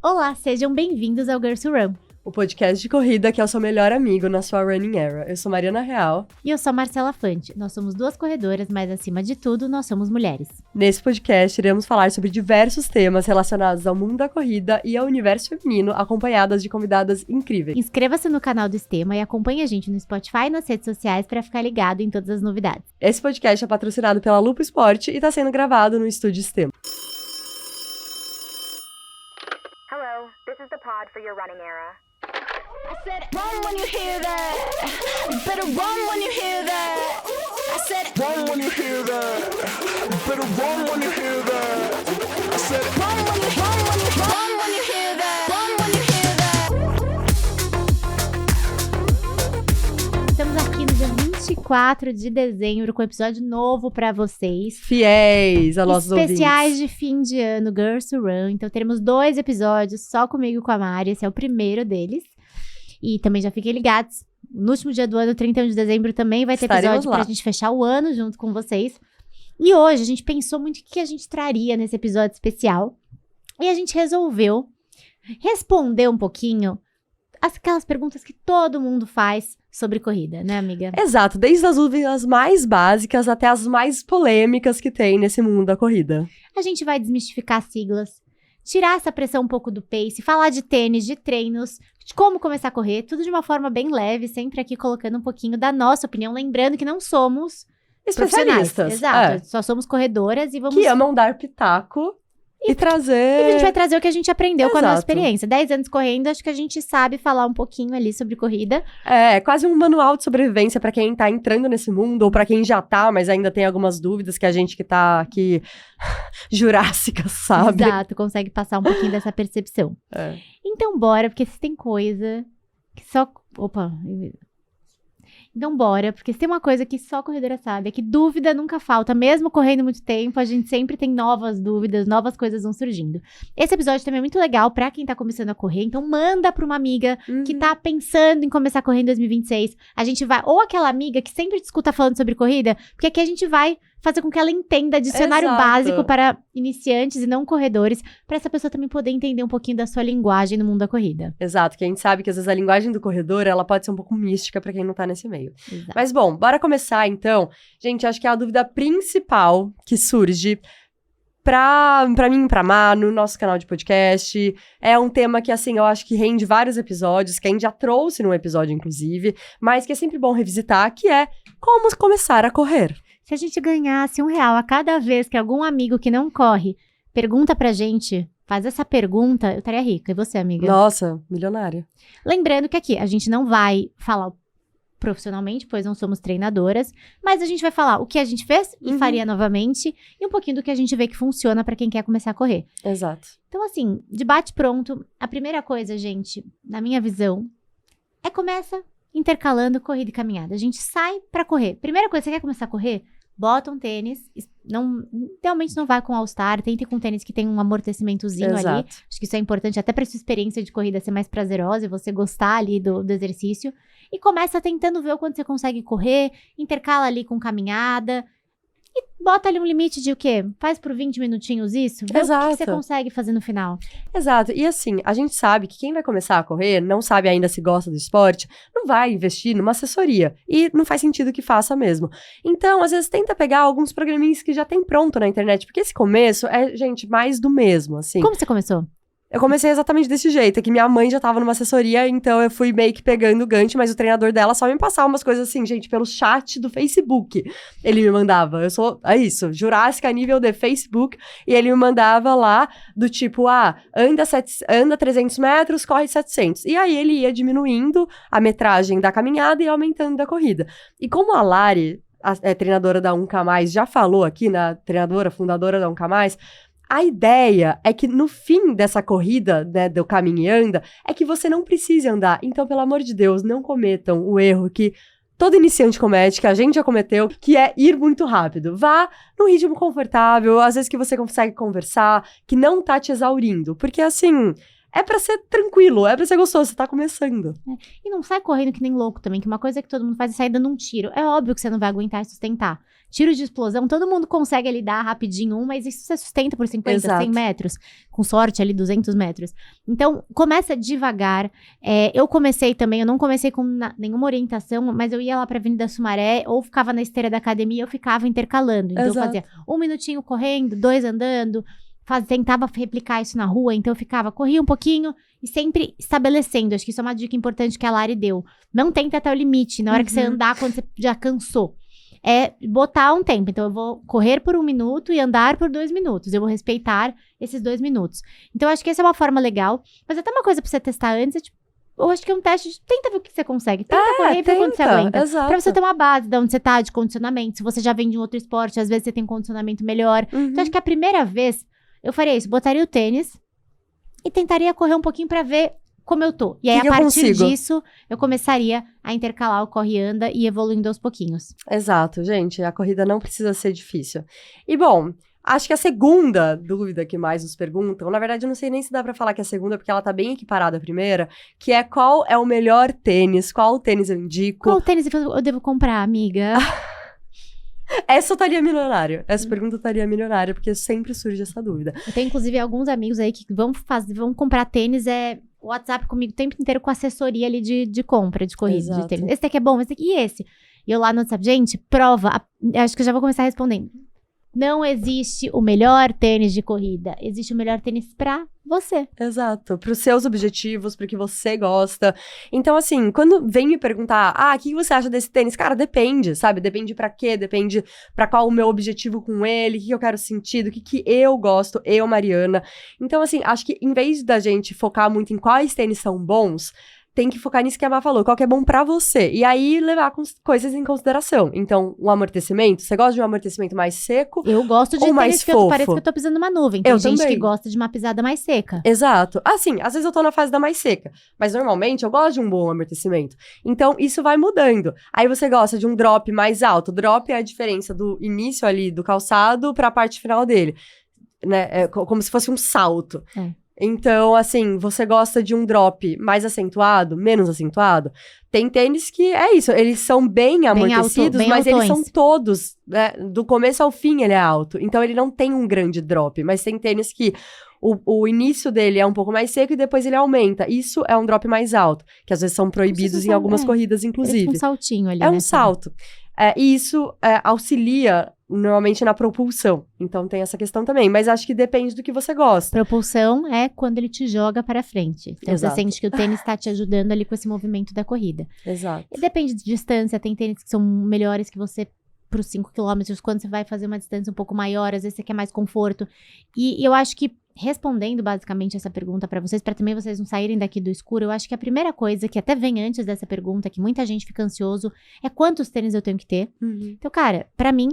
Olá, sejam bem-vindos ao Girls Who Run, o podcast de corrida que é o seu melhor amigo na sua running era. Eu sou Mariana Real. E eu sou Marcela Fante. Nós somos duas corredoras, mas acima de tudo, nós somos mulheres. Nesse podcast, iremos falar sobre diversos temas relacionados ao mundo da corrida e ao universo feminino, acompanhadas de convidadas incríveis. Inscreva-se no canal do Estema e acompanhe a gente no Spotify e nas redes sociais para ficar ligado em todas as novidades. Esse podcast é patrocinado pela Lupo Esporte e está sendo gravado no estúdio Estema. Hello, this is the pod for your running era. I said, run when you hear that. You better run when you hear that. I said, Run when you hear that. You better run when you hear that. I said, run when you hear that. Run when you hear that. Estamos aqui no dia 24 de dezembro com um episódio novo para vocês. Fiéis a nossos Especiais ouvintes. de fim de ano, Girls Who Run. Então teremos 2 episódios só comigo e com a Mari. Esse é o primeiro deles. E também já fiquem ligados. No último dia do ano, 31 de dezembro, também vai ter Estaremos episódio lá. pra gente fechar o ano junto com vocês. E hoje a gente pensou muito o que a gente traria nesse episódio especial. E a gente resolveu responder um pouquinho aquelas perguntas que todo mundo faz sobre corrida, né, amiga? Exato, desde as dúvidas mais básicas até as mais polêmicas que tem nesse mundo da corrida. A gente vai desmistificar siglas, tirar essa pressão um pouco do pace, falar de tênis, de treinos, de como começar a correr, tudo de uma forma bem leve, sempre aqui colocando um pouquinho da nossa opinião, lembrando que não somos profissionais. Especialistas. Exato, só somos corredoras e vamos... Que amam dar pitaco e trazer... E a gente vai trazer o que a gente aprendeu com a nossa Exato. experiência. 10 anos correndo, acho que a gente sabe falar um pouquinho ali sobre corrida. É quase um manual de sobrevivência pra quem tá entrando nesse mundo, ou pra quem já tá, mas ainda tem algumas dúvidas que a gente que tá aqui jurássica, sabe? Exato, consegue passar um pouquinho dessa percepção. É. Então bora, porque se tem coisa que só... Opa... Então bora, porque se tem uma coisa que só a corredora sabe, é que dúvida nunca falta. Mesmo correndo muito tempo, a gente sempre tem novas dúvidas, novas coisas vão surgindo. Esse episódio também é muito legal pra quem tá começando a correr, então manda pra uma amiga que tá pensando em começar a correr em 2026. A gente vai, ou aquela amiga que sempre te escuta falando sobre corrida, porque aqui a gente vai fazer com que ela entenda dicionário Exato. básico para iniciantes e não corredores, pra essa pessoa também poder entender um pouquinho da sua linguagem no mundo da corrida. Exato, que a gente sabe que às vezes a linguagem do corredor, ela pode ser um pouco mística pra quem não tá nesse meio. Exato. Mas bom, bora começar então. Gente, acho que é a dúvida principal que surge pra mim e pra Má, no nosso canal de podcast. É um tema que, assim, eu acho que rende vários episódios, que a gente já trouxe num episódio, inclusive, mas que é sempre bom revisitar, que é como começar a correr. Se a gente ganhasse R$1 a cada vez que algum amigo que não corre pergunta pra gente, faz essa pergunta, eu estaria rica. E você, amiga? Nossa, milionária. Lembrando que aqui a gente não vai falar profissionalmente, pois não somos treinadoras, mas a gente vai falar o que a gente fez e faria novamente e um pouquinho do que a gente vê que funciona pra quem quer começar a correr. Exato. Então, assim, de bate pronto, a primeira coisa, gente, na minha visão, é começa intercalando corrida e caminhada. A gente sai pra correr. Primeira coisa, você quer começar a correr? Bota um tênis, realmente não vai com All-Star, tente com um tênis que tem um amortecimentozinho ali. Exato. Acho que isso é importante até pra sua experiência de corrida ser mais prazerosa e você gostar ali do exercício. E começa tentando ver o quanto você consegue correr, intercala ali com caminhada. E bota ali um limite de o quê? Faz por 20 minutinhos isso? Vê o que Exato. você consegue fazer no final. Exato. E assim, a gente sabe que quem vai começar a correr, não sabe ainda se gosta do esporte, não vai investir numa assessoria. E não faz sentido que faça mesmo. Então, às vezes, tenta pegar alguns programinhos que já tem pronto na internet, porque esse começo é, gente, mais do mesmo, assim. Como você começou? Eu comecei exatamente desse jeito, é que minha mãe já tava numa assessoria, então eu fui meio que pegando o gancho, mas o treinador dela só me passava umas coisas assim, gente, pelo chat do Facebook. Ele me mandava, é isso, Jurássica nível de Facebook, e ele me mandava lá do tipo, anda 300 metros, corre 700. E aí ele ia diminuindo a metragem da caminhada e aumentando da corrida. E como a Lari, a treinadora da 1K+, já falou aqui, treinadora, fundadora da 1K+, a ideia é que no fim dessa corrida, né, do caminho e anda, é que você não precise andar. Então, pelo amor de Deus, não cometam o erro que todo iniciante comete, que a gente já cometeu, que é ir muito rápido. Vá num ritmo confortável, às vezes que você consegue conversar, que não tá te exaurindo. Porque, assim, é pra ser tranquilo, é pra ser gostoso, você tá começando. E não sai correndo que nem louco também, que uma coisa que todo mundo faz é sair dando um tiro. É óbvio que você não vai aguentar e sustentar. Tiro de explosão, todo mundo consegue ali dar rapidinho mas isso você sustenta por 50, Exato. 100 metros. Com sorte ali, 200 metros. Então, começa devagar. Eu comecei também, eu não comecei com nenhuma orientação, mas eu ia lá pra Avenida Sumaré, ou ficava na esteira da academia, eu ficava intercalando. Então, Exato. eu fazia 1 minutinho correndo, 2 andando, tentava replicar isso na rua, então eu corria um pouquinho e sempre estabelecendo. Acho que isso é uma dica importante que a Lari deu. Não tenta até o limite, na hora que você andar, quando você já cansou. É botar um tempo. Então, eu vou correr por 1 minuto e andar por 2 minutos. Eu vou respeitar esses 2 minutos. Então, eu acho que essa é uma forma legal. Mas até uma coisa pra você testar antes é, tipo, eu acho que é um teste de tenta ver o que você consegue. Tenta correr e ver quanto você aguenta. Exato. Pra você ter uma base de onde você tá, de condicionamento. Se você já vem de um outro esporte, às vezes você tem um condicionamento melhor. Então, acho que a primeira vez, eu faria isso. Botaria o tênis e tentaria correr um pouquinho pra ver como eu tô. E aí, Que a eu partir consigo? disso, eu começaria a intercalar o corre e anda e evoluindo aos pouquinhos. Exato, gente, a corrida não precisa ser difícil. E bom, acho que a segunda dúvida que mais nos perguntam, na verdade eu não sei nem se dá pra falar que é a segunda, porque ela tá bem equiparada à primeira, que é qual é o melhor tênis, qual tênis eu indico. Qual tênis eu devo comprar, amiga? Essa eu estaria milionária, essa pergunta eu estaria milionária, porque sempre surge essa dúvida. Eu tenho, inclusive, alguns amigos aí que vão comprar tênis, o WhatsApp comigo o tempo inteiro com assessoria ali de compra, de corrida, Exato. de tênis. Esse daqui é bom, esse daqui e esse. E eu lá no WhatsApp, gente, prova. Acho que eu já vou começar respondendo. Não existe o melhor tênis de corrida. Existe o melhor tênis pra você. Exato, para os seus objetivos, para o que você gosta. Então, assim, quando vem me perguntar, o que você acha desse tênis? Cara, depende, sabe? Depende pra quê, depende pra qual o meu objetivo com ele, o que eu quero sentir, do que eu gosto, eu, Mariana. Então, assim, acho que em vez da gente focar muito em quais tênis são bons, tem que focar nisso que a Má falou, qual que é bom pra você. E aí, levar coisas em consideração. Então, o amortecimento, você gosta de um amortecimento mais seco? Eu gosto de Ou mais tênis que fofo? parece que eu tô pisando numa nuvem. Tem Eu gente também. que gosta de uma pisada mais seca. Exato. Assim, às vezes eu tô na fase da mais seca, mas normalmente eu gosto de um bom amortecimento. Então, isso vai mudando. Aí você gosta de um drop mais alto. Drop é a diferença do início ali do calçado pra parte final dele. Né? É como se fosse um salto. É. Então, assim, você gosta de um drop mais acentuado, menos acentuado? Tem tênis que é isso, eles são bem amortecidos, bem mas eles são altões. todos, né, do começo ao fim ele é alto. Então, ele não tem um grande drop, mas tem tênis que o início dele é um pouco mais seco e depois ele aumenta. Isso é um drop mais alto, que às vezes são proibidos em algumas corridas, É inclusive. um saltinho ali, É um né? salto. E isso auxilia, normalmente, na propulsão. Então, tem essa questão também. Mas acho que depende do que você gosta. Propulsão é quando ele te joga para frente. Então, Exato. você sente que o tênis tá te ajudando ali com esse movimento da corrida. Exato. E depende de distância, tem tênis que são melhores que você para os 5 quilômetros, quando você vai fazer uma distância um pouco maior, às vezes você quer mais conforto. E eu acho que, respondendo basicamente essa pergunta para vocês, para também vocês não saírem daqui do escuro, eu acho que a primeira coisa, que até vem antes dessa pergunta, que muita gente fica ansioso, é quantos tênis eu tenho que ter. Então, cara, para mim,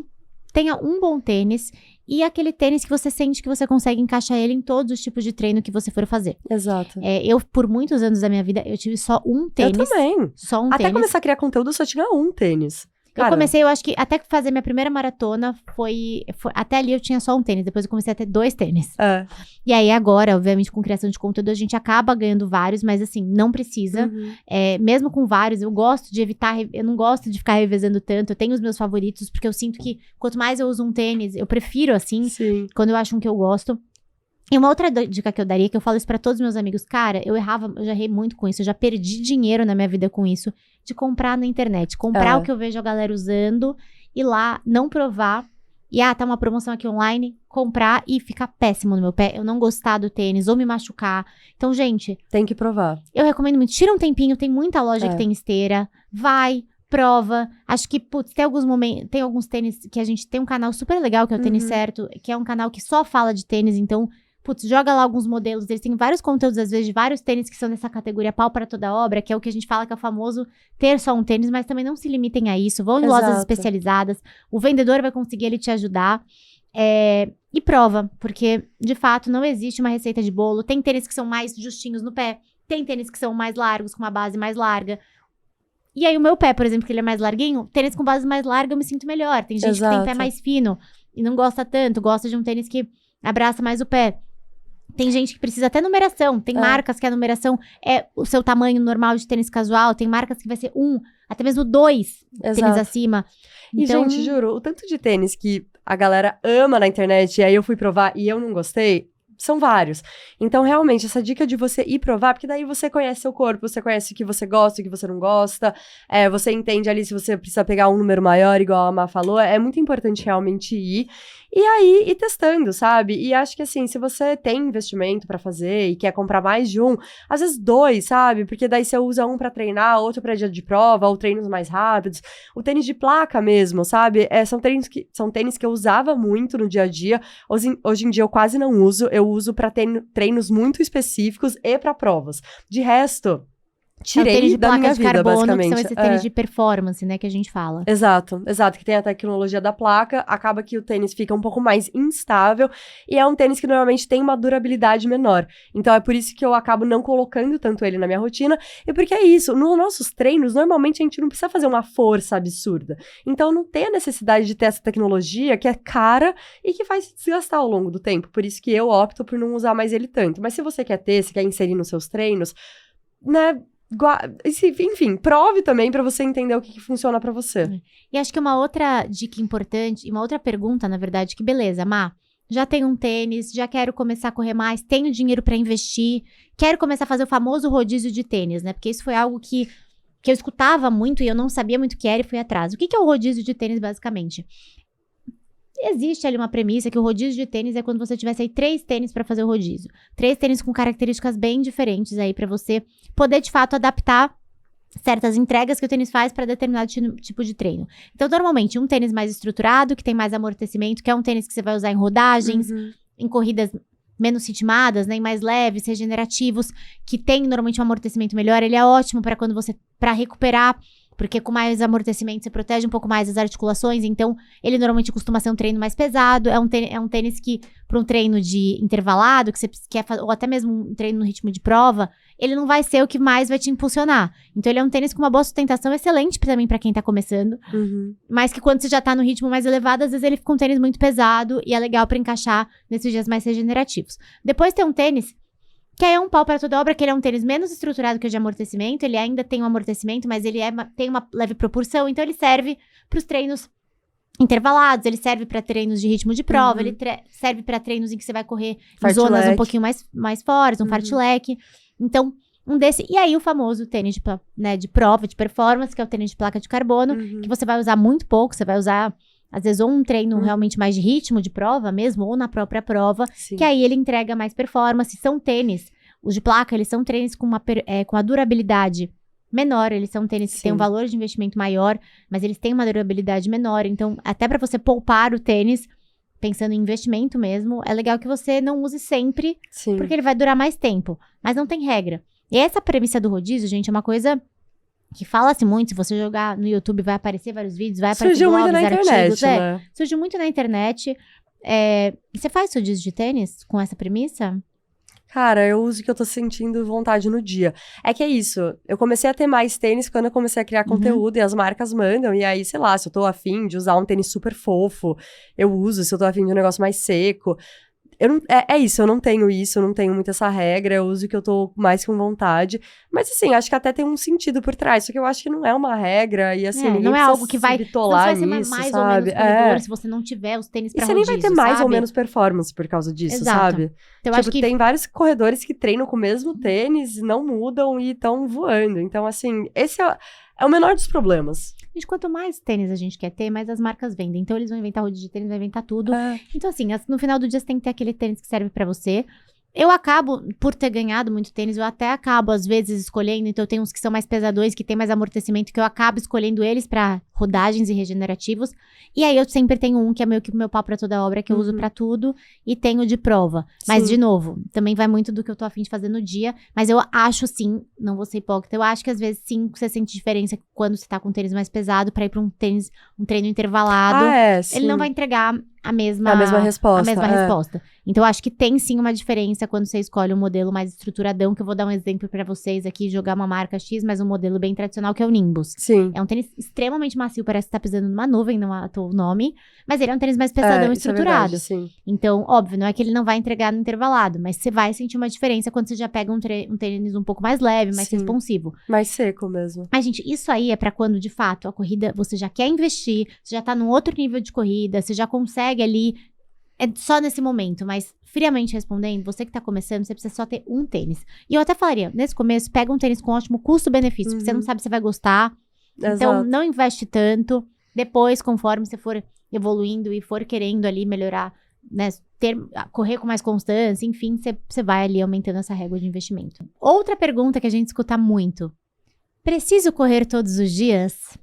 tenha um bom tênis e aquele tênis que você sente que você consegue encaixar ele em todos os tipos de treino que você for fazer. Exato. Eu, por muitos anos da minha vida, eu tive só um tênis. Eu também. Só um Até tênis. começar a criar conteúdo, eu só tinha um tênis. Cara, Eu comecei, eu acho que até fazer minha primeira maratona foi até ali eu tinha só um tênis, depois eu comecei a ter 2 tênis. É. E aí agora, obviamente, com criação de conteúdo, a gente acaba ganhando vários, mas assim, não precisa. Mesmo com vários, eu gosto de evitar, eu não gosto de ficar revezando tanto, eu tenho os meus favoritos, porque eu sinto que quanto mais eu uso um tênis, eu prefiro assim, Sim. quando eu acho um que eu gosto. E uma outra dica que eu daria, que eu falo isso pra todos os meus amigos, cara, eu já errei muito com isso, eu já perdi dinheiro na minha vida com isso, de comprar na internet, comprar o que eu vejo a galera usando, ir lá, não provar, e tá uma promoção aqui online, comprar e ficar péssimo no meu pé, eu não gostar do tênis, ou me machucar. Então, gente, Tem que provar. eu recomendo muito, tira um tempinho, tem muita loja É. que tem esteira, vai, prova. Acho que, putz, tem alguns tênis que a gente tem um canal super legal, que é o Tênis Certo, que é um canal que só fala de tênis, então, putz, joga lá alguns modelos, eles têm vários conteúdos, às vezes, de vários tênis que são dessa categoria pau para toda obra, que é o que a gente fala que é o famoso ter só um tênis, mas também não se limitem a isso, vão em lojas Exato. especializadas, o vendedor vai conseguir ele te ajudar, e prova, porque, de fato, não existe uma receita de bolo, tem tênis que são mais justinhos no pé, tem tênis que são mais largos, com uma base mais larga. E aí, o meu pé, por exemplo, que ele é mais larguinho, tênis com base mais larga eu me sinto melhor. Tem gente que tem Exato. pé mais fino e não gosta tanto, gosta de um tênis que abraça mais o pé. Tem gente que precisa até numeração. Tem marcas que a numeração é o seu tamanho normal de tênis casual. Tem marcas que vai ser 1, até mesmo 2 tênis Exato. acima. E, Então, gente, juro, o tanto de tênis que a galera ama na internet, e aí eu fui provar e eu não gostei, são vários. Então, realmente, essa dica de você ir provar, porque daí você conhece seu corpo, você conhece o que você gosta, o que você não gosta, você entende ali se você precisa pegar um número maior, igual a Má falou, é muito importante realmente ir. E aí, ir testando, sabe? E acho que assim, se você tem investimento pra fazer e quer comprar mais de um, às vezes 2, sabe? Porque daí você usa um pra treinar, outro pra dia de prova, ou treinos mais rápidos. O tênis de placa mesmo, sabe? São tênis que eu usava muito no dia a dia. Hoje em dia eu quase não uso. Eu uso pra treinos muito específicos e pra provas. De resto, tirei tênis de da placa minha de vida, carbono, basicamente. que são esses tênis de performance, né, que a gente fala. Exato, que tem a tecnologia da placa, acaba que o tênis fica um pouco mais instável, e é um tênis que normalmente tem uma durabilidade menor, então é por isso que eu acabo não colocando tanto ele na minha rotina, e porque é isso, nos nossos treinos, normalmente a gente não precisa fazer uma força absurda, então não tem a necessidade de ter essa tecnologia que é cara e que faz se desgastar ao longo do tempo, por isso que eu opto por não usar mais ele tanto, mas se você quer ter, se quer inserir nos seus treinos, né, enfim, prove também pra você entender o que funciona pra você. E acho que uma outra dica importante, uma outra pergunta, na verdade, que beleza, Má, já tenho um tênis, já quero começar a correr mais, tenho dinheiro pra investir, quero começar a fazer o famoso rodízio de tênis, né? Porque isso foi algo que eu escutava muito e eu não sabia muito o que era e fui atrás. O que é o rodízio de tênis, basicamente? Existe ali uma premissa que o rodízio de tênis é quando você tivesse aí 3 tênis pra fazer o rodízio. 3 tênis com características bem diferentes aí pra você poder, de fato, adaptar certas entregas que o tênis faz para determinado tipo de treino. Então, normalmente, um tênis mais estruturado, que tem mais amortecimento, que é um tênis que você vai usar em rodagens, em corridas menos ritmadas, né, mais leves, regenerativos, que tem normalmente um amortecimento melhor. Ele é ótimo para recuperar, porque com mais amortecimento você protege um pouco mais as articulações, então ele normalmente costuma ser um treino mais pesado, é um tênis que, para um treino de intervalado, que você quer fazer, ou até mesmo um treino no ritmo de prova, ele não vai ser o que mais vai te impulsionar. Então ele é um tênis com uma boa sustentação, excelente também para quem tá começando, mas que quando você já tá no ritmo mais elevado, às vezes ele fica um tênis muito pesado e é legal para encaixar nesses dias mais regenerativos. Depois tem um tênis que aí é um pau para toda obra, que ele é um tênis menos estruturado que o de amortecimento, ele ainda tem um amortecimento, mas ele tem uma leve propulsão, então ele serve para os treinos intervalados, ele serve para treinos de ritmo de prova, ele serve para treinos em que você vai correr em zonas um pouquinho mais fortes, um fartlek. Então, um desse. E aí o famoso tênis de prova, de performance, que é o tênis de placa de carbono, que você vai usar muito pouco, você vai usar às vezes ou um treino realmente mais de ritmo de prova mesmo, ou na própria prova, que aí ele entrega mais performance. São tênis, os de placa, eles são tênis com a durabilidade menor, eles são tênis que têm um valor de investimento maior, mas eles têm uma durabilidade menor, então até para você poupar o tênis, pensando em investimento mesmo, é legal que você não use sempre, porque ele vai durar mais tempo, mas não tem regra. E essa premissa do rodízio, gente, é uma coisa que fala-se muito, se você jogar no YouTube vai aparecer vários vídeos, vai aparecer surgiu blogs, muito na artigos, internet, né? Surgiu muito na internet. Você faz rodízio de tênis com essa premissa? Cara, eu uso o que eu tô sentindo vontade no dia. É que é isso, eu comecei a ter mais tênis quando eu comecei a criar conteúdo e as marcas mandam, e aí, sei lá, se eu tô afim de usar um tênis super fofo, eu uso, se eu tô afim de um negócio mais seco. É isso, eu não tenho isso, eu não tenho muito essa regra, eu uso o que eu tô mais com vontade. Mas assim, acho que até tem um sentido por trás, só que eu acho que não é uma regra, e assim, ninguém não é algo que vai bitolar ser nisso, mais sabe? ou menos corredor, se você não tiver os tênis pra e você rodízio, nem vai ter mais ou sabe? menos performance por causa disso, Exato. sabe? Então, acho que tem vários corredores que treinam com o mesmo tênis, não mudam e estão voando. Então, assim, esse é o menor dos problemas. Gente, quanto mais tênis a gente quer ter, mais as marcas vendem. Então, eles vão inventar rodízio de tênis, vão inventar tudo. Então, assim, no final do dia, você tem que ter aquele tênis que serve pra você. Eu acabo, por ter ganhado muito tênis, eu até acabo, às vezes, escolhendo. Então, eu tenho uns que são mais pesadões, que tem mais amortecimento, que eu acabo escolhendo eles pra rodagens e regenerativos. E aí, eu sempre tenho um que é meio que o meu pau pra toda obra, que eu uso pra tudo. E tenho de prova. Mas, de novo, também vai muito do que eu tô afim de fazer no dia. Mas eu acho, sim, não vou ser hipócrita, eu acho que, às vezes, sim, você sente diferença quando você tá com um tênis mais pesado pra ir pra um treino intervalado. Ele não vai entregar a mesma resposta. Então, eu acho que tem sim uma diferença quando você escolhe um modelo mais estruturadão, que eu vou dar um exemplo pra vocês aqui, jogar uma marca X, mas um modelo bem tradicional, que é o Nimbus. Sim. É um tênis extremamente macio, parece que tá pisando numa nuvem, não é o nome, mas ele é um tênis mais pesadão e Isso é estruturado. verdade, sim. Então, óbvio, não é que ele não vai entregar no intervalado, mas você vai sentir uma diferença quando você já pega um tênis um pouco mais leve, mais Sim. responsivo. Mais seco mesmo. Mas, gente, isso aí é pra quando, de fato, a corrida, você já quer investir, você já tá num outro nível de corrida, você já consegue ali, é só nesse momento, mas friamente respondendo, você que tá começando, você precisa só ter um tênis. E eu até falaria, nesse começo, pega um tênis com ótimo custo-benefício, porque você não sabe se vai gostar, então Exato. não investe tanto, depois, conforme você for evoluindo e for querendo ali melhorar, né, correr com mais constância, enfim, você vai ali aumentando essa régua de investimento. Outra pergunta que a gente escuta muito, preciso correr todos os dias?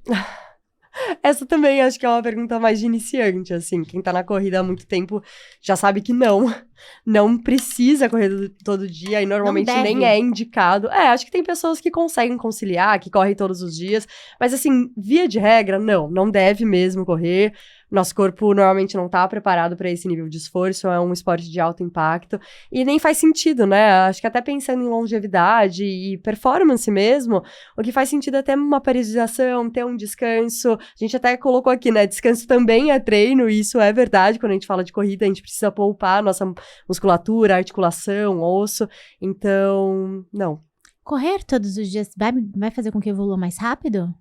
Essa também acho que é uma pergunta mais de iniciante, assim. Quem tá na corrida há muito tempo já sabe que não precisa correr todo dia e normalmente Não deve. nem é indicado. Acho que tem pessoas que conseguem conciliar, que correm todos os dias, mas assim, via de regra, não deve mesmo correr. Nosso corpo normalmente não tá preparado para esse nível de esforço, é um esporte de alto impacto e nem faz sentido, né? Acho que até pensando em longevidade e performance mesmo, o que faz sentido é ter uma periodização, ter um descanso. A gente até colocou aqui, né? Descanso também é treino, e isso é verdade. Quando a gente fala de corrida, a gente precisa poupar a nossa musculatura, articulação, osso. Então, não. Correr todos os dias vai fazer com que eu evolua mais rápido?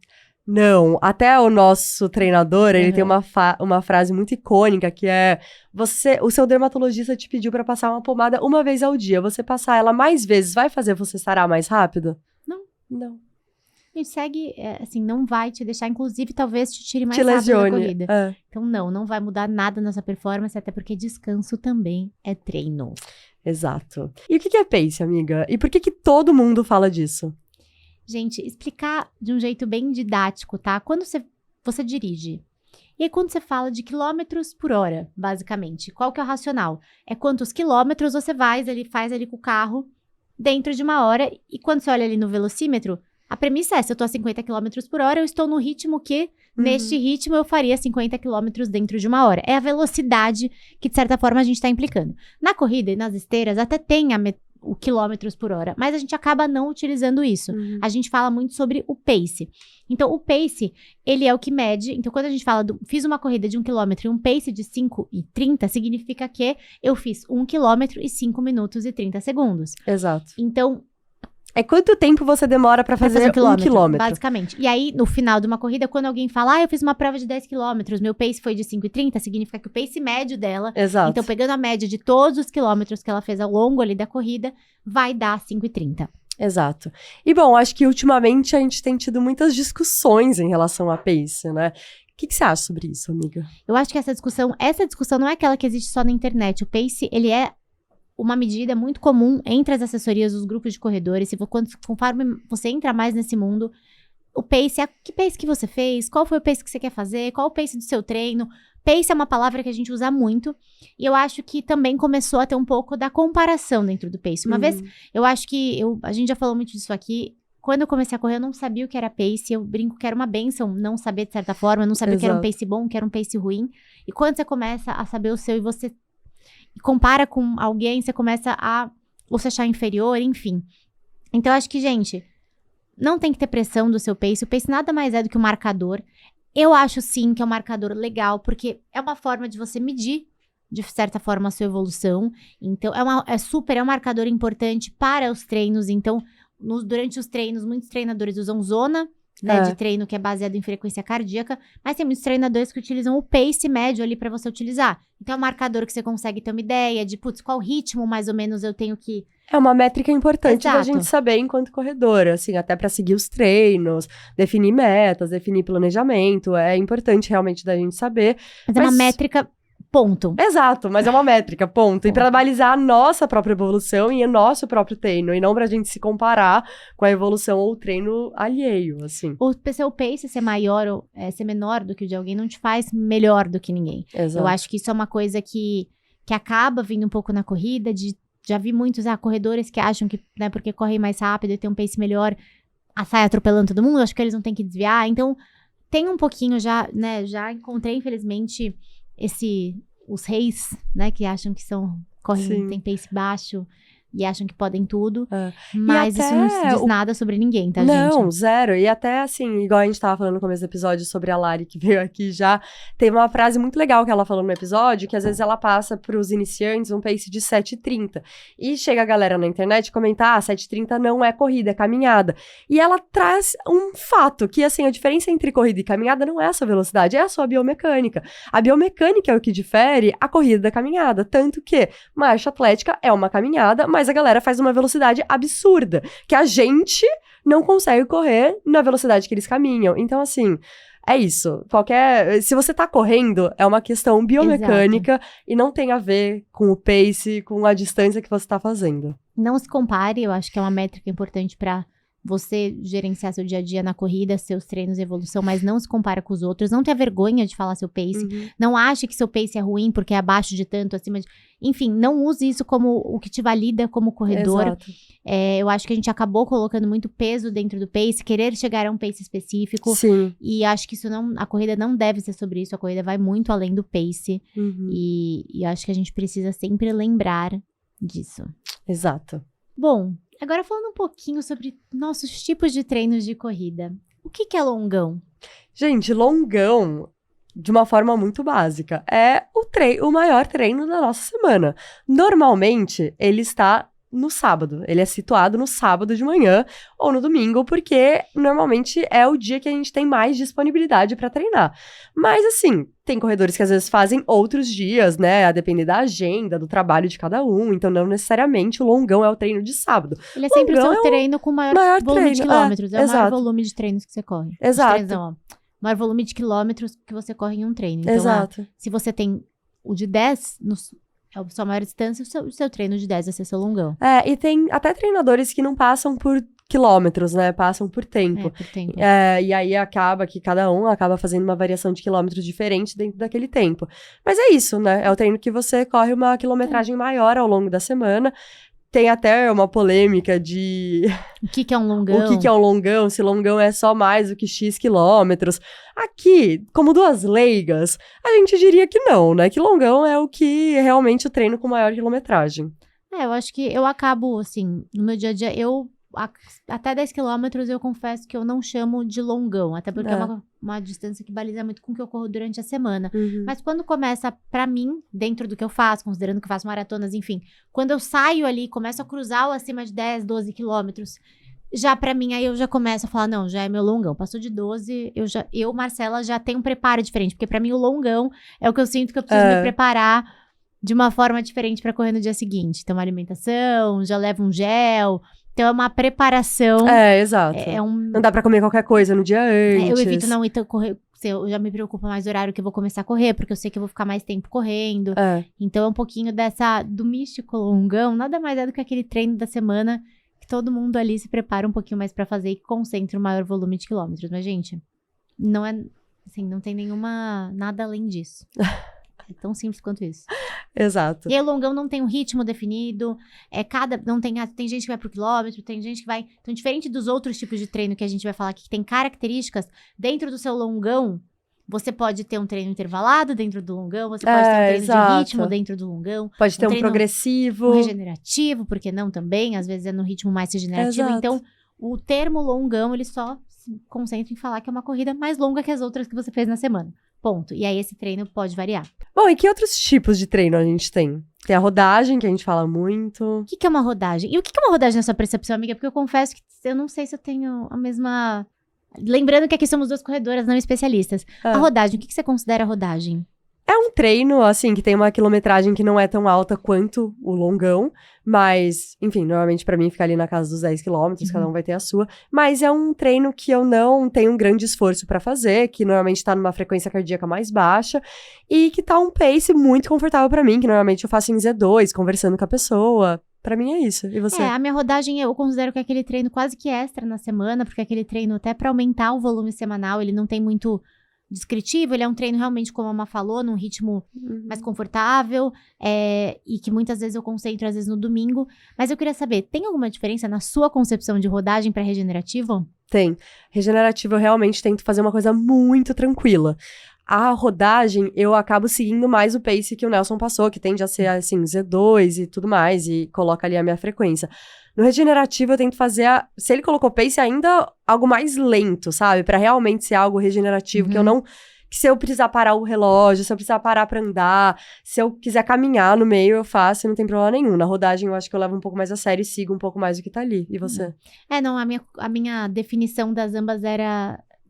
Não, até o nosso treinador, ele Uhum. tem uma frase muito icônica que é: o seu dermatologista te pediu pra passar uma pomada uma vez ao dia. Você passar ela mais vezes vai fazer você sarar mais rápido? Não. A gente segue, assim, não vai te deixar, inclusive, talvez te tire mais Te rápido da lesione. corrida. É, Então, não vai mudar nada nessa performance, até porque descanso também é treino. exato. E o que é pace, amiga? E por que todo mundo fala disso? Gente, explicar de um jeito bem didático, tá? Quando você dirige, e aí quando você fala de quilômetros por hora, basicamente, qual que é o racional? É quantos quilômetros você faz ali com o carro dentro de uma hora, e quando você olha ali no velocímetro, a premissa é, se eu tô a 50 km por hora, eu estou no ritmo que, neste ritmo, eu faria 50 km dentro de uma hora. É a velocidade que, de certa forma, a gente tá implicando. Na corrida e nas esteiras, até tem o quilômetros por hora, mas a gente acaba não utilizando isso. A gente fala muito sobre o pace. Então, o pace, ele é o que mede. Então, quando a gente fala fiz uma corrida de 1 km e um pace de 5:30, significa que eu fiz 1 km e 5 minutos e 30 segundos. Exato. Então, É quanto tempo você demora pra fazer um quilômetro? basicamente. E aí, no final de uma corrida, quando alguém fala, eu fiz uma prova de 10 km, meu pace foi de 5:30, significa que o pace médio dela, Exato. então pegando a média de todos os quilômetros que ela fez ao longo ali da corrida, vai dar 5:30. Exato. E bom, acho que ultimamente a gente tem tido muitas discussões em relação a pace, né? O que você acha sobre isso, amiga? Eu acho que essa discussão não é aquela que existe só na internet. O pace, ele é uma medida muito comum entre as assessorias dos grupos de corredores. Conforme você entra mais nesse mundo, o pace é que pace que você fez, qual foi o pace que você quer fazer, qual o pace do seu treino. Pace é uma palavra que a gente usa muito, e eu acho que também começou a ter um pouco da comparação dentro do pace. Uma vez, eu acho que, a gente já falou muito disso aqui, quando eu comecei a correr, eu não sabia o que era pace, eu brinco que era uma bênção não saber de certa forma, eu não sabia o que era um pace bom, o que era um pace ruim, e quando você começa a saber o seu e você compara com alguém, você começa a ou se achar inferior, enfim. Então, eu acho que, gente, não tem que ter pressão do seu pace. O pace nada mais é do que um marcador. Eu acho, sim, que é um marcador legal, porque é uma forma de você medir, de certa forma, a sua evolução. Então, é um marcador importante para os treinos. Então, durante os treinos, muitos treinadores usam zona, né, de treino que é baseado em frequência cardíaca, mas tem muitos treinadores que utilizam o pace médio ali para você utilizar. Então, é um marcador que você consegue ter uma ideia de, qual ritmo mais ou menos eu tenho que... É uma métrica importante da Exato. gente saber enquanto corredora, assim, até pra seguir os treinos, definir metas, definir planejamento, é importante realmente da gente saber. Mas é uma métrica, ponto. Exato, mas é uma métrica, ponto. E pra balizar a nossa própria evolução e o nosso próprio treino, e não pra gente se comparar com a evolução ou o treino alheio, assim. O seu pace ser maior ou ser menor do que o de alguém não te faz melhor do que ninguém. Exato. Eu acho que isso é uma coisa que acaba vindo um pouco na corrida, já vi muitos corredores que acham que, né, porque correm mais rápido e tem um pace melhor, sai atropelando todo mundo, acho que eles não têm que desviar. Então, tem um pouquinho já encontrei, infelizmente, os reis, né, que acham que são Sim. tem pace baixo e acham que podem tudo. É. Mas E isso não até diz nada sobre ninguém, tá, Não, gente? zero. E até assim, igual a gente tava falando no começo do episódio sobre a Lari, que veio aqui já, teve uma frase muito legal que ela falou no episódio, que às vezes ela passa pros iniciantes um pace de 7h30. E chega a galera na internet comentar, 7h30 não é corrida, é caminhada. E ela traz um fato, que assim, a diferença entre corrida e caminhada não é a sua velocidade, é a sua biomecânica. A biomecânica é o que difere a corrida da caminhada, tanto que marcha atlética é uma caminhada, mas a galera faz uma velocidade absurda, que a gente não consegue correr na velocidade que eles caminham. Então, assim, é isso. Se você tá correndo, é uma questão biomecânica e não tem a ver com o pace, com a distância que você tá fazendo. Não se compare, eu acho que é uma métrica importante pra você gerenciar seu dia a dia na corrida, seus treinos e evolução, mas não se compara com os outros. Não tenha vergonha de falar seu pace. Não ache que seu pace é ruim porque é abaixo de tanto, acima de... Enfim, não use isso como o que te valida como corredor. Exato. Eu acho que a gente acabou colocando muito peso dentro do pace, querer chegar a um pace específico. Sim. E acho que a corrida não deve ser sobre isso. A corrida vai muito além do pace. E acho que a gente precisa sempre lembrar disso. Exato. Bom, agora falando um pouquinho sobre nossos tipos de treinos de corrida. O que é longão? Gente, longão, de uma forma muito básica, é o maior treino da nossa semana. Normalmente, ele está no sábado. Ele é situado no sábado de manhã ou no domingo, porque normalmente é o dia que a gente tem mais disponibilidade para treinar. Mas assim, tem corredores que às vezes fazem outros dias, né? A depender da agenda, do trabalho de cada um. Então, não necessariamente o longão é o treino de sábado. Ele é sempre o Longão seu treino com maior volume de quilômetros. É o maior volume de treinos que você corre. Exato. Maior volume de quilômetros que você corre em um treino. Então, Exato. se você tem o de 10, é a sua maior distância, o seu treino de 10 vai ser seu longão. E tem até treinadores que não passam por quilômetros, né? Passam por tempo. Por tempo. E aí acaba que cada um acaba fazendo uma variação de quilômetros diferente dentro daquele tempo. Mas é isso, né? É o treino que você corre uma quilometragem maior ao longo da semana. Tem até uma polêmica de... O que é um longão? O que é um longão? Se longão é só mais do que X quilômetros. Aqui, como duas leigas, a gente diria que não, né? Que longão é o que realmente o treino com maior quilometragem. Eu acho que eu acabo, assim, no meu dia a dia, até 10 quilômetros eu confesso que eu não chamo de longão, até porque é uma distância que baliza muito com o que eu corro durante a semana. Mas quando começa, pra mim, dentro do que eu faço, considerando que eu faço maratonas, enfim, quando eu saio ali, começo a cruzar o acima de 10, 12 quilômetros, já pra mim, aí eu já começo a falar, não, já é meu longão. Passou de 12, Marcela, já tenho um preparo diferente, porque pra mim o longão é o que eu sinto que eu preciso me preparar de uma forma diferente pra correr no dia seguinte. Então, uma alimentação, já levo um gel... Então, é uma preparação. Exato. Não dá pra comer qualquer coisa no dia antes. Eu evito não ir correr. Eu já me preocupo mais do horário que eu vou começar a correr, porque eu sei que eu vou ficar mais tempo correndo. Então, é um pouquinho do místico longão. Nada mais é do que aquele treino da semana que todo mundo ali se prepara um pouquinho mais pra fazer e concentra o maior volume de quilômetros. Mas, gente, não é... Assim, não tem nada além disso. É tão simples quanto isso. Exato. E aí, o longão não tem um ritmo definido. Tem gente que vai pro quilômetro, tem gente que vai... Então, diferente dos outros tipos de treino que a gente vai falar aqui, que tem características, dentro do seu longão, você pode ter um treino intervalado dentro do longão, você pode ter um treino de ritmo dentro do longão. Pode ter um treino progressivo. Regenerativo, porque não também? Às vezes é no ritmo mais regenerativo. Exato. Então, o termo longão, ele só se concentra em falar que é uma corrida mais longa que as outras que você fez na semana. Ponto. E aí, esse treino pode variar. Bom, e que outros tipos de treino a gente tem? Tem a rodagem, que a gente fala muito. O que é uma rodagem? E o que é uma rodagem na sua percepção, amiga? Porque eu confesso que eu não sei se eu tenho a mesma... Lembrando que aqui somos duas corredoras, não especialistas. A rodagem, o que você considera rodagem? É um treino, assim, que tem uma quilometragem que não é tão alta quanto o longão, mas, enfim, normalmente pra mim fica ali na casa dos 10 quilômetros, cada um vai ter a sua, mas é um treino que eu não tenho um grande esforço pra fazer, que normalmente tá numa frequência cardíaca mais baixa, e que tá um pace muito confortável pra mim, que normalmente eu faço em Z2, conversando com a pessoa. Pra mim é isso. E você? A minha rodagem eu considero que é aquele treino quase que extra na semana, porque aquele treino até pra aumentar o volume semanal, ele não tem muito... descritivo, ele é um treino realmente, como a Má falou, num ritmo mais confortável, e que muitas vezes eu concentro, às vezes no domingo. Mas eu queria saber, tem alguma diferença na sua concepção de rodagem para regenerativo? Tem. Regenerativo, eu realmente tento fazer uma coisa muito tranquila. A rodagem, eu acabo seguindo mais o pace que o Nelson passou, que tende a ser, assim, Z2 e tudo mais, e coloca ali a minha frequência. No regenerativo, eu tento fazer, se ele colocou pace, ainda algo mais lento, sabe? Pra realmente ser algo regenerativo, que eu não... Que se eu precisar parar o relógio, se eu precisar parar pra andar, se eu quiser caminhar no meio, eu faço e não tem problema nenhum. Na rodagem, eu acho que eu levo um pouco mais a sério e sigo um pouco mais o que tá ali. E você? Não, a minha definição das ambas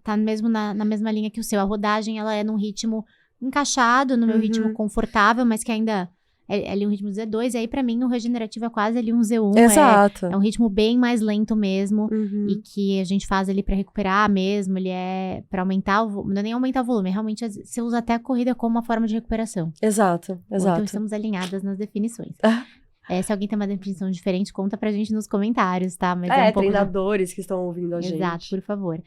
tá mesmo na mesma linha que o seu. A rodagem, ela é num ritmo encaixado, no meu ritmo confortável, mas que ainda é ali um ritmo Z2. E aí, pra mim, o regenerativo é quase ali um Z1. Exato. É um ritmo bem mais lento mesmo. E que a gente faz ali pra recuperar mesmo. Ele é pra aumentar o volume. Não é nem aumentar o volume, realmente você usa até a corrida como uma forma de recuperação. Exato. Então, estamos alinhadas nas definições. Se alguém tem uma definição diferente, conta pra gente nos comentários, tá? Mas um pouco treinadores que estão ouvindo a gente. Exato, por favor.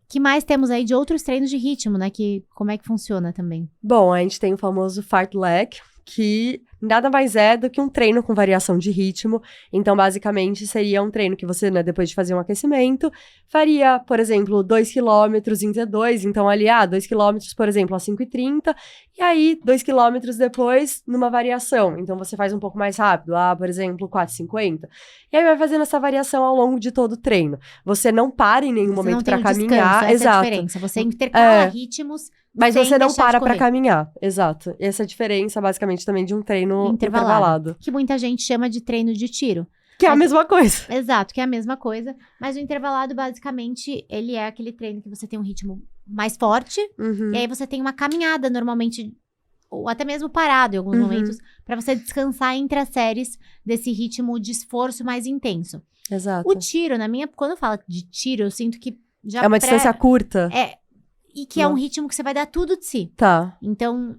Que mais temos aí de outros treinos de ritmo, né? Como é que funciona também? Bom, a gente tem o famoso fartlek, que nada mais é do que um treino com variação de ritmo. Então, basicamente, seria um treino que você, né, depois de fazer um aquecimento, faria, por exemplo, 2 km em Z2. Então, ali, 2 km, por exemplo, a 5h30. E aí, 2 km depois, numa variação. Então, você faz um pouco mais rápido, por exemplo, 4h50. E aí, vai fazendo essa variação ao longo de todo o treino. Você não para em nenhum momento para caminhar. Essa é a diferença. Você intercala ritmos. Mas você não para pra caminhar, exato. Essa é a diferença, basicamente, também de um treino intervalado. Que muita gente chama de treino de tiro. Que é a mesma coisa. Exato, que é a mesma coisa. Mas o intervalado, basicamente, ele é aquele treino que você tem um ritmo mais forte. E aí você tem uma caminhada, normalmente, ou até mesmo parado em alguns momentos, pra você descansar entre as séries desse ritmo de esforço mais intenso. Exato. O tiro, quando eu falo de tiro, eu sinto que já é uma distância curta. E que é um ritmo que você vai dar tudo de si. Tá. Então,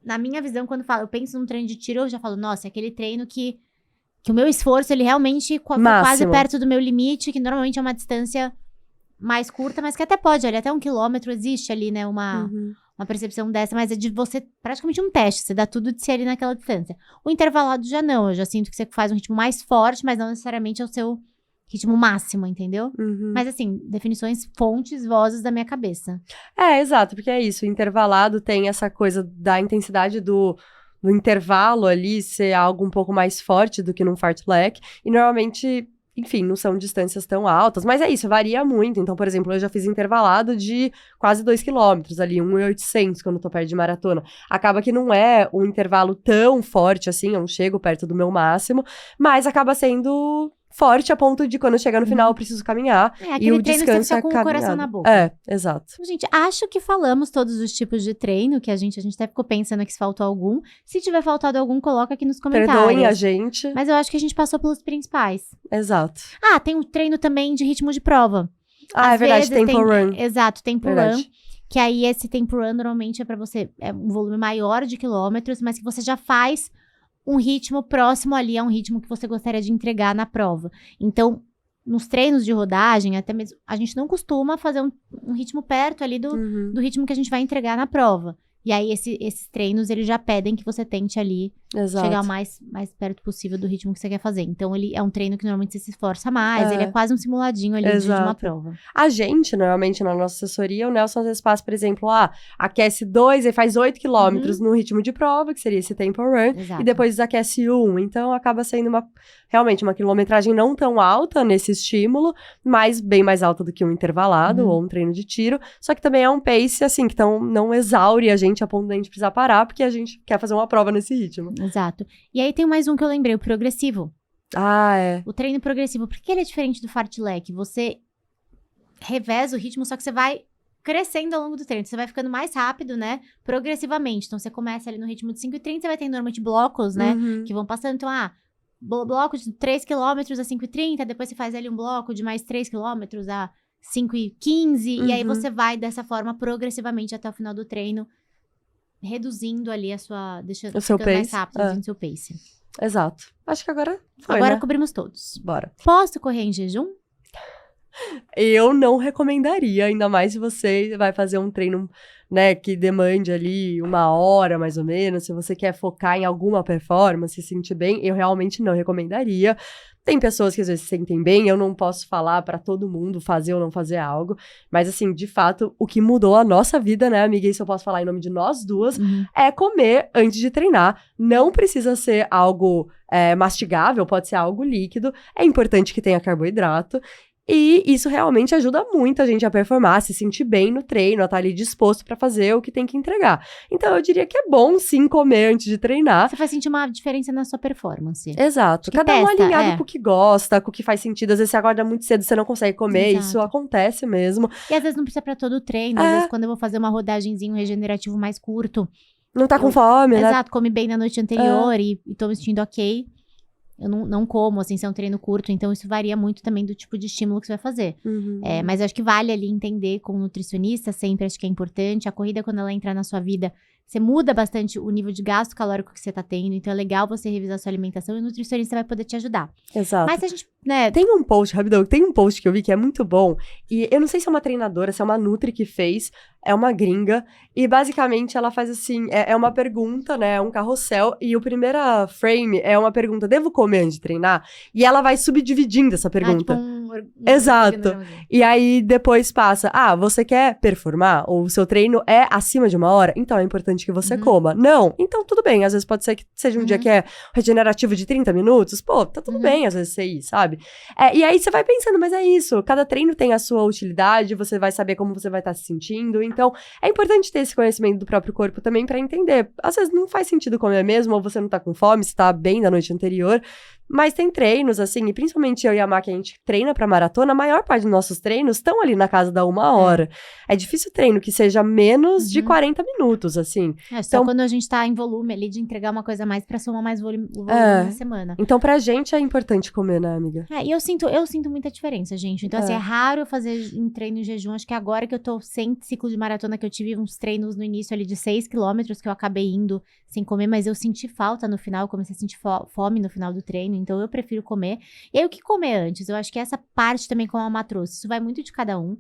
na minha visão, quando eu penso num treino de tiro, eu já falo, nossa, é aquele treino que o meu esforço, ele realmente foi quase perto do meu limite, que normalmente é uma distância mais curta, mas que até pode, até 1 quilômetro, existe ali, né, uma percepção dessa, mas é de você, praticamente um teste, você dá tudo de si ali naquela distância. O intervalado já não, eu já sinto que você faz um ritmo mais forte, mas não necessariamente é o seu ritmo máximo, entendeu? Mas assim, definições, fontes, vozes da minha cabeça. Exato, porque é isso, o intervalado tem essa coisa da intensidade do intervalo ali ser algo um pouco mais forte do que num fartlek, e normalmente, enfim, não são distâncias tão altas, mas é isso, varia muito. Então, por exemplo, eu já fiz intervalado de quase 2 km ali, 1.800 quando eu tô perto de maratona. Acaba que não é um intervalo tão forte assim, eu não chego perto do meu máximo, mas acaba sendo forte a ponto de quando chegar no final eu preciso caminhar. E o descanso é com o coração na boca. Exato. Gente, acho que falamos todos os tipos de treino que a gente até ficou pensando que se faltou algum. Se tiver faltado algum, coloca aqui nos comentários. Perdoem a gente. Mas eu acho que a gente passou pelos principais. Exato. Tem um treino também de ritmo de prova. É verdade, tempo run. Exato, tempo run. Que aí esse tempo run normalmente é pra você, é um volume maior de quilômetros, mas que você já faz um ritmo próximo ali a um ritmo que você gostaria de entregar na prova. Então, nos treinos de rodagem, até mesmo, a gente não costuma fazer um ritmo perto ali do ritmo que a gente vai entregar na prova. E aí, esses treinos, eles já pedem que você tente ali chegar o mais perto possível do ritmo que você quer fazer. Então, ele é um treino que normalmente você se esforça mais. Ele é quase um simuladinho ali de uma prova. A gente, normalmente, na nossa assessoria, o Nelson às vezes passa, por exemplo, aquece 2 e faz 8 quilômetros no ritmo de prova, que seria esse tempo run. Exato. E depois aquece 1. Então, acaba sendo realmente uma quilometragem não tão alta nesse estímulo, mas bem mais alta do que um intervalado ou um treino de tiro. Só que também é um pace, assim, que não exaure a gente a ponto de a gente precisar parar, porque a gente quer fazer uma prova nesse ritmo. Exato. E aí tem mais um que eu lembrei, o progressivo. É. O treino progressivo. Por que ele é diferente do fartlek? Você reveza o ritmo, só que você vai crescendo ao longo do treino. Você vai ficando mais rápido, né? Progressivamente. Então, você começa ali no ritmo de 5h30, você vai ter normalmente blocos, né? Que vão passando. Então, bloco de 3 km a 5h30, depois você faz ali um bloco de mais 3 km a 5h15, e aí você vai dessa forma progressivamente até o final do treino, reduzindo ali deixando o seu pace, mais rápido, reduzindo o seu pace. Exato. Acho que agora foi, Agora né? cobrimos todos. Bora. Posso correr em jejum? Eu não recomendaria, ainda mais se você vai fazer um treino, né, que demande ali 1 hora, mais ou menos. Se você quer focar em alguma performance, se sentir bem, eu realmente não recomendaria. Tem pessoas que às vezes se sentem bem, eu não posso falar pra todo mundo fazer ou não fazer algo, mas assim, de fato, o que mudou a nossa vida, né, amiga, isso eu posso falar em nome de nós duas, é comer antes de treinar. Não precisa ser algo mastigável, pode ser algo líquido, é importante que tenha carboidrato. E isso realmente ajuda muito a gente a performar, se sentir bem no treino, a estar ali disposto pra fazer o que tem que entregar. Então, eu diria que é bom, sim, comer antes de treinar. Você vai sentir uma diferença na sua performance. Exato. Que Cada um testa, alinhado com o que gosta, com o que faz sentido. Às vezes você acorda muito cedo, você não consegue comer, Exato. isso acontece mesmo. E às vezes não precisa pra todo o treino. Às vezes, quando eu vou fazer uma rodagenzinho regenerativo mais curto. Não tá com fome, né? Exato, come bem na noite anterior e tô me sentindo ok. Eu não como, assim, se é um treino curto. Então, isso varia muito também do tipo de estímulo que você vai fazer. Uhum. Mas eu acho que vale ali entender com o nutricionista, sempre acho que é importante. A corrida, quando ela entrar na sua vida, você muda bastante o nível de gasto calórico que você tá tendo. Então, é legal você revisar a sua alimentação e o nutricionista vai poder te ajudar. Exato. Mas se a gente, né... Tem um post, rapidão, tem um post que eu vi que é muito bom. E eu não sei se é uma treinadora, se é uma nutri que fez. É uma gringa. E basicamente ela faz assim, é uma pergunta, né? É um carrossel. E o primeiro frame é uma pergunta, devo comer antes de treinar? E ela vai subdividindo essa pergunta. Exato. E aí, depois passa, você quer performar? Ou o seu treino é acima de 1 hora? Então, é importante que você coma. Não? Então, tudo bem. Às vezes pode ser que seja um dia que é regenerativo de 30 minutos. Pô, tá tudo bem, às vezes, você ir, sabe? E aí, você vai pensando, mas é isso. Cada treino tem a sua utilidade, você vai saber como você vai estar se sentindo. Então, é importante ter esse conhecimento do próprio corpo também pra entender. Às vezes, não faz sentido comer mesmo, ou você não tá com fome, você tá bem da noite anterior. Mas tem treinos, assim, e principalmente eu e a Má, que a gente treina pra maratona, a maior parte dos nossos treinos estão ali na casa da 1 hora. É difícil treino que seja menos de 40 minutos, assim. Só então, quando a gente tá em volume ali, de entregar uma coisa a mais pra somar mais volume na semana. Então, pra gente é importante comer, né, amiga? E eu sinto muita diferença, gente. Então, assim, é raro eu fazer treino em jejum. Acho que agora que eu tô sem ciclo de maratona, que eu tive uns treinos no início ali de 6 quilômetros, que eu acabei indo sem comer, mas eu senti falta no final, comecei a sentir fome no final do treino. Então, eu prefiro comer. E aí, o que comer antes? Eu acho que essa parte também, como a Má trouxe, isso vai muito de cada um.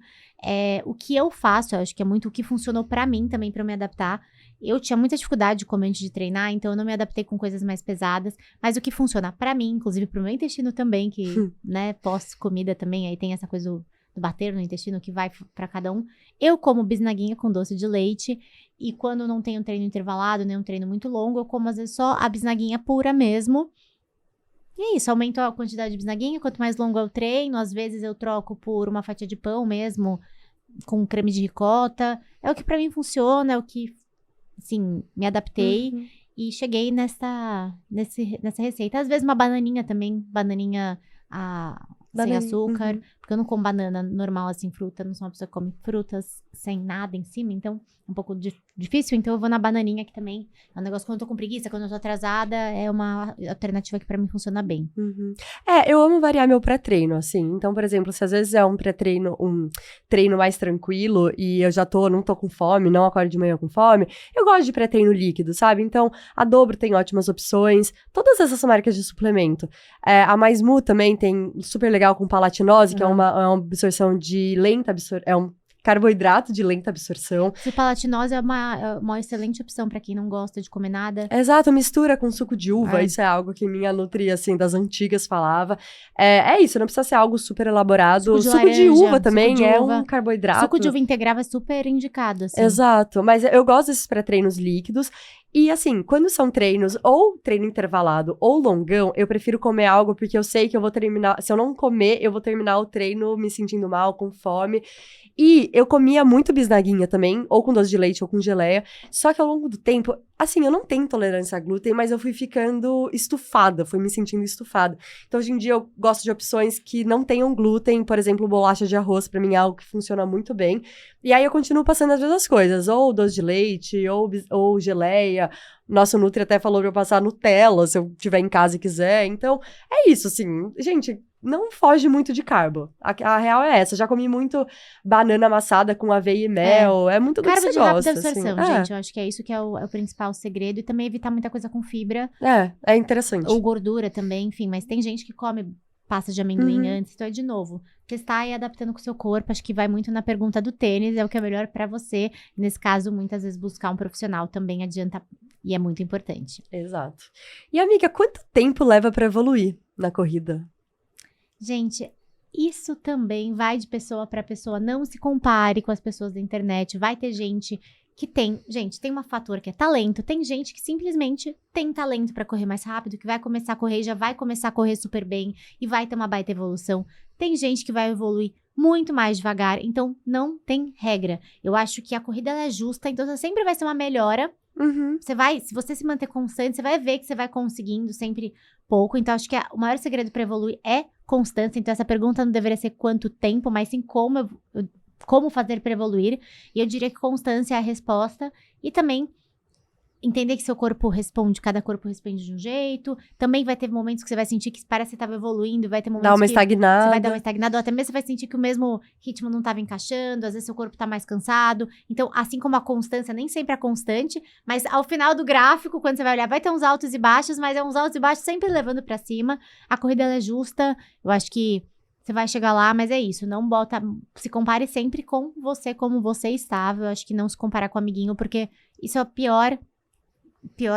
O que eu faço, eu acho que é muito o que funcionou pra mim também, pra eu me adaptar. Eu tinha muita dificuldade de comer antes de treinar, então eu não me adaptei com coisas mais pesadas. Mas o que funciona pra mim, inclusive pro meu intestino também, que, né, pós-comida também, aí tem essa coisa do bater no intestino que vai pra cada um. Eu como bisnaguinha com doce de leite. E quando não tem um treino intervalado, nem um treino muito longo, eu como às vezes só a bisnaguinha pura mesmo. E é isso, aumento a quantidade de bisnaguinha, quanto mais longo é o treino, às vezes eu troco por uma fatia de pão mesmo, com creme de ricota. É o que pra mim funciona, é o que, assim, me adaptei e cheguei nessa receita. Às vezes uma bananinha também, bananinha sem açúcar, porque eu não como banana normal, assim, fruta, não sou uma pessoa que come frutas sem nada em cima, então é um pouco difícil, então eu vou na bananinha, que também é um negócio quando eu tô com preguiça, quando eu tô atrasada, é uma alternativa que pra mim funciona bem. Eu amo variar meu pré-treino, assim, então, por exemplo, se às vezes é um pré-treino, um treino mais tranquilo e eu já não tô com fome, não acordo de manhã com fome, eu gosto de pré-treino líquido, sabe? Então, a Dobro tem ótimas opções, todas essas são marcas de suplemento. A Mais Mu também tem super legal com palatinose, que é uma absorção de lenta absorção, é um carboidrato de lenta absorção. Se palatinose é uma excelente opção pra quem não gosta de comer nada. Exato, mistura com suco de uva, isso é algo que minha nutri, assim, das antigas falava. É isso, não precisa ser algo super elaborado. Suco de uva também é um carboidrato. Suco de uva integral é super indicado, assim. Exato, mas eu gosto desses pré-treinos líquidos. E assim, quando são treinos ou treino intervalado ou longão, eu prefiro comer algo porque eu sei que eu vou terminar, se eu não comer, eu vou terminar o treino me sentindo mal, com fome. E eu comia muito bisnaguinha também, ou com doce de leite ou com geleia, só que ao longo do tempo, assim, eu não tenho tolerância a glúten, mas eu fui ficando estufada, fui me sentindo estufada. Então hoje em dia eu gosto de opções que não tenham glúten, por exemplo, bolacha de arroz, pra mim é algo que funciona muito bem. E aí eu continuo passando as mesmas coisas, ou doce de leite, ou geleia. Nosso Nutri até falou pra eu passar Nutella, se eu tiver em casa e quiser. Então, é isso, assim. Gente, não foge muito de carbo. A real é essa. Já comi muito banana amassada com aveia e mel. É muito do que você gosta. Carbo de rápida absorção, assim. gente. Eu acho que é isso que é o principal segredo. E também evitar muita coisa com fibra. É interessante. Ou gordura também, enfim. Mas tem gente que come pasta de amendoim antes. Então, de novo, testar e adaptando com o seu corpo. Acho que vai muito na pergunta do tênis. É o que é melhor pra você. Nesse caso, muitas vezes buscar um profissional também adianta. E é muito importante. Exato. E, amiga, quanto tempo leva pra evoluir na corrida? Gente, isso também vai de pessoa para pessoa. Não se compare com as pessoas da internet. Vai ter gente que tem... Gente, tem um fator que é talento. Tem gente que simplesmente tem talento para correr mais rápido, que vai começar a correr e já vai começar a correr super bem e vai ter uma baita evolução. Tem gente que vai evoluir muito mais devagar. Então, não tem regra. Eu acho que a corrida ela é justa, então sempre vai ser uma melhora. Uhum. Se você se manter constante, você vai ver que você vai conseguindo sempre pouco. Então, acho que o maior segredo para evoluir é constância. Então, essa pergunta não deveria ser quanto tempo, mas sim como fazer para evoluir. E eu diria que constância é a resposta. E também entender que seu corpo responde, cada corpo responde de um jeito. Também vai ter momentos que você vai sentir que parece que você estava evoluindo, vai ter momentos Dá uma que estagnada. você vai dar uma estagnada, ou até mesmo você vai sentir que o mesmo ritmo não estava encaixando, às vezes seu corpo tá mais cansado. Então, assim como a constância nem sempre é constante, mas ao final do gráfico, quando você vai olhar, vai ter uns altos e baixos, mas é uns altos e baixos sempre levando pra cima. A corrida ela é justa, eu acho que você vai chegar lá, mas é isso, se compare sempre com você, como você estava. Eu acho que não se comparar com o amiguinho, porque isso é o pior,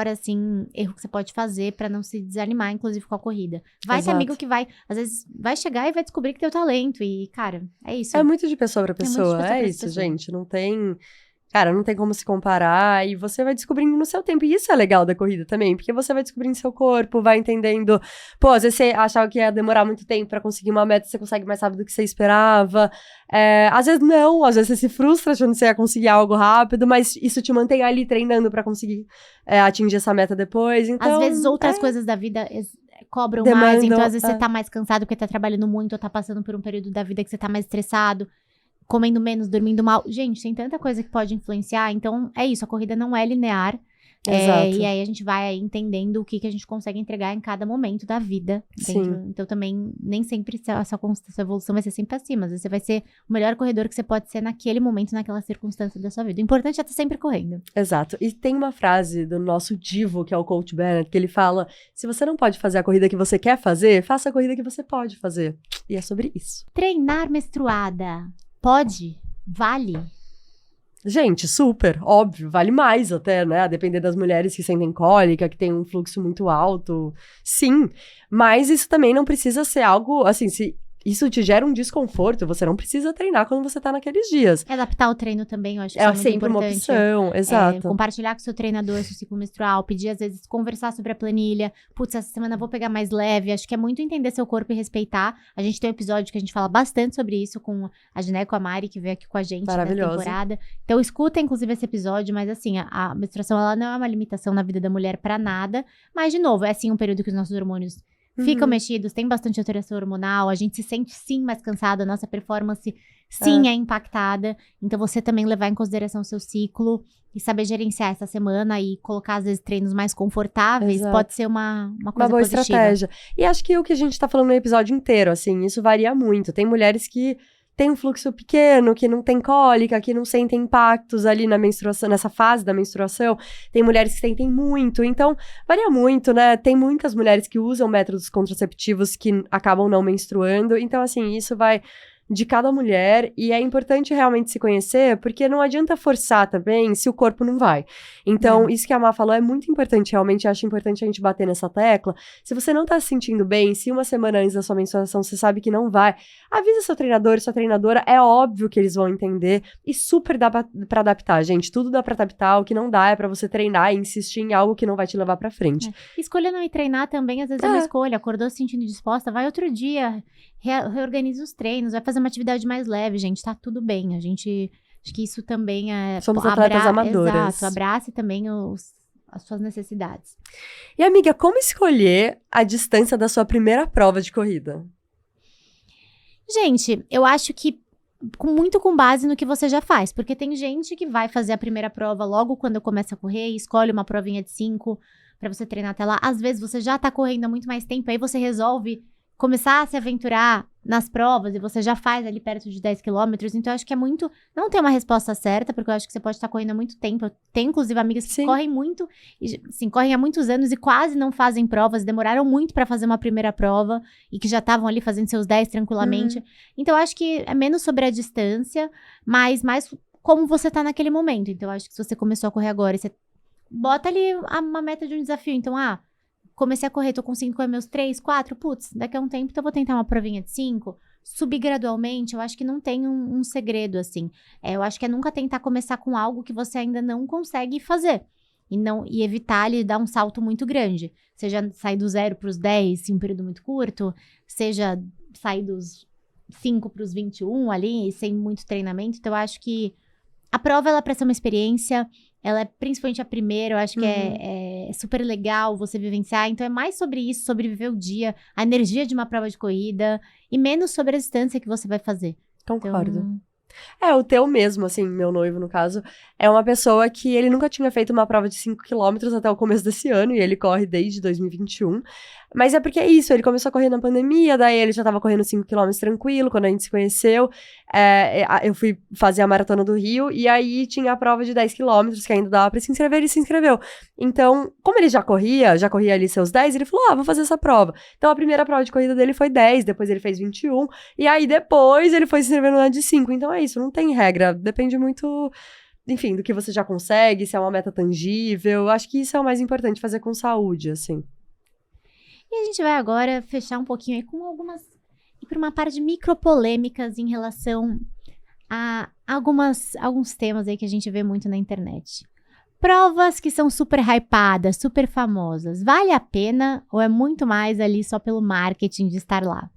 assim, erro que você pode fazer pra não se desanimar, inclusive com a corrida. Vai ter Exato. amigo que às vezes, vai chegar e vai descobrir que tem o talento. E, cara, é isso. É muito de pessoa pra muito de pessoa, pessoa pra isso, pessoa. gente. Não tem... Cara, não tem como se comparar e você vai descobrindo no seu tempo. E isso é legal da corrida também, porque você vai descobrindo seu corpo, vai entendendo... Pô, às vezes você achava que ia demorar muito tempo pra conseguir uma meta, você consegue mais rápido do que você esperava. Às vezes não, às vezes você se frustra achando que você ia conseguir algo rápido, mas isso te mantém ali treinando pra conseguir atingir essa meta depois. Então, Às vezes outras coisas da vida cobram Demandam, mais, então às vezes é. você tá mais cansado porque tá trabalhando muito, ou tá passando por um período da vida que você tá mais estressado, comendo menos, dormindo mal. Gente, tem tanta coisa que pode influenciar, então é isso, a corrida não é linear. Exato. E aí a gente vai aí entendendo o que a gente consegue entregar em cada momento da vida. Sim. Então também, nem sempre sua evolução vai ser sempre acima. Às vezes você vai ser o melhor corredor que você pode ser naquele momento, naquela circunstância da sua vida. O importante é estar sempre correndo. Exato. E tem uma frase do nosso divo, que é o Coach Bennett, que ele fala: se você não pode fazer a corrida que você quer fazer, faça a corrida que você pode fazer. E é sobre isso. Treinar menstruada. Pode? Vale? Gente, super, óbvio, vale mais até, né? A depender das mulheres que sentem cólica, que tem um fluxo muito alto. Sim, mas isso também não precisa ser algo, assim, se isso te gera um desconforto, você não precisa treinar quando você tá naqueles dias. Adaptar o treino também, eu acho que É isso é muito sempre uma importante. opção, exato. Compartilhar com o seu treinador seu ciclo menstrual, pedir às vezes, conversar sobre a planilha. Putz, essa semana eu vou pegar mais leve. Acho que é muito entender seu corpo e respeitar. A gente tem um episódio que a gente fala bastante sobre isso com a Giné e com a Mari, que veio aqui com a gente nessa Maravilhosa. temporada. Então escuta, inclusive, esse episódio, mas assim, a menstruação, ela não é uma limitação na vida da mulher pra nada. Mas, de novo, é sim um período que os nossos hormônios ficam mexidos, tem bastante alteração hormonal, a gente se sente sim mais cansada, a nossa performance sim é impactada. Então você também levar em consideração o seu ciclo e saber gerenciar essa semana e colocar às vezes treinos mais confortáveis, Exato. pode ser uma coisa Uma boa positiva. estratégia. E acho que o que a gente tá falando no episódio inteiro, assim, isso varia muito. Tem mulheres que têm um fluxo pequeno, que não tem cólica, que não sentem impactos ali na menstruação, nessa fase da menstruação. Tem mulheres que sentem muito, então varia muito, né? Tem muitas mulheres que usam métodos contraceptivos que acabam não menstruando. Então, assim, isso vai de cada mulher, e é importante realmente se conhecer, porque não adianta forçar também se o corpo não vai. Então, isso que a Má falou é muito importante, realmente, acho importante a gente bater nessa tecla. Se você não tá se sentindo bem, se uma semana antes da sua menstruação você sabe que não vai, avisa seu treinador, sua treinadora, é óbvio que eles vão entender, e super dá pra adaptar, gente, tudo dá pra adaptar, o que não dá é pra você treinar e insistir em algo que não vai te levar pra frente. Escolha não ir treinar também, às vezes é uma escolha. Acordou se sentindo disposta, vai outro dia, reorganiza os treinos, vai fazer uma atividade mais leve, gente, tá tudo bem. Acho que isso também é... Somos atletas amadoras. Exato, abrace também as suas necessidades. E amiga, como escolher a distância da sua primeira prova de corrida? Gente, eu acho que muito com base no que você já faz, porque tem gente que vai fazer a primeira prova logo quando começa a correr e escolhe uma provinha de 5 pra você treinar até lá. Às vezes você já tá correndo há muito mais tempo, aí você resolve começar a se aventurar nas provas e você já faz ali perto de 10 quilômetros. Então, eu acho que é muito... Não tem uma resposta certa, porque eu acho que você pode estar correndo há muito tempo. Eu tenho, inclusive, amigas que correm muito, assim, correm há muitos anos e quase não fazem provas, demoraram muito pra fazer uma primeira prova e que já estavam ali fazendo seus 10 tranquilamente. Então, eu acho que é menos sobre a distância, mas mais como você tá naquele momento. Então, eu acho que se você começou a correr agora e você bota ali uma meta de um desafio. Então, comecei a correr, tô conseguindo correr meus 3, 4, putz, daqui a um tempo então eu vou tentar uma provinha de 5, subir gradualmente, eu acho que não tem um segredo, assim. Eu acho que é nunca tentar começar com algo que você ainda não consegue fazer. E evitar ali dar um salto muito grande. Seja sair do 0 para os 10 em um período muito curto, seja sair dos 5 para os 21 ali, sem muito treinamento. Então, eu acho que a prova, ela é para ser uma experiência, ela é principalmente a primeira, eu acho que é super legal você vivenciar. Então, é mais sobre isso, sobre viver o dia, a energia de uma prova de corrida, e menos sobre a distância que você vai fazer. Concordo. Então, O teu mesmo, assim, meu noivo, no caso, é uma pessoa que ele nunca tinha feito uma prova de 5 km até o começo desse ano, e ele corre desde 2021. Mas é porque é isso, ele começou a correr na pandemia, daí ele já tava correndo 5 km tranquilo, quando a gente se conheceu. Eu fui fazer a Maratona do Rio, e aí tinha a prova de 10 km, que ainda dava pra se inscrever, ele se inscreveu. Então, como ele já corria ali seus 10, ele falou, vou fazer essa prova. Então, a primeira prova de corrida dele foi 10, depois ele fez 21, e aí depois ele foi se inscrevendo na de 5. Então, é isso, não tem regra, depende muito, enfim, do que você já consegue, se é uma meta tangível. Acho que isso é o mais importante, fazer com saúde, assim. e a gente vai agora fechar um pouquinho aí com ir para uma parte de micropolêmicas em relação a alguns temas aí que a gente vê muito na internet. Provas que são super hypadas, super famosas. Vale a pena ou é muito mais ali só pelo marketing de estar lá?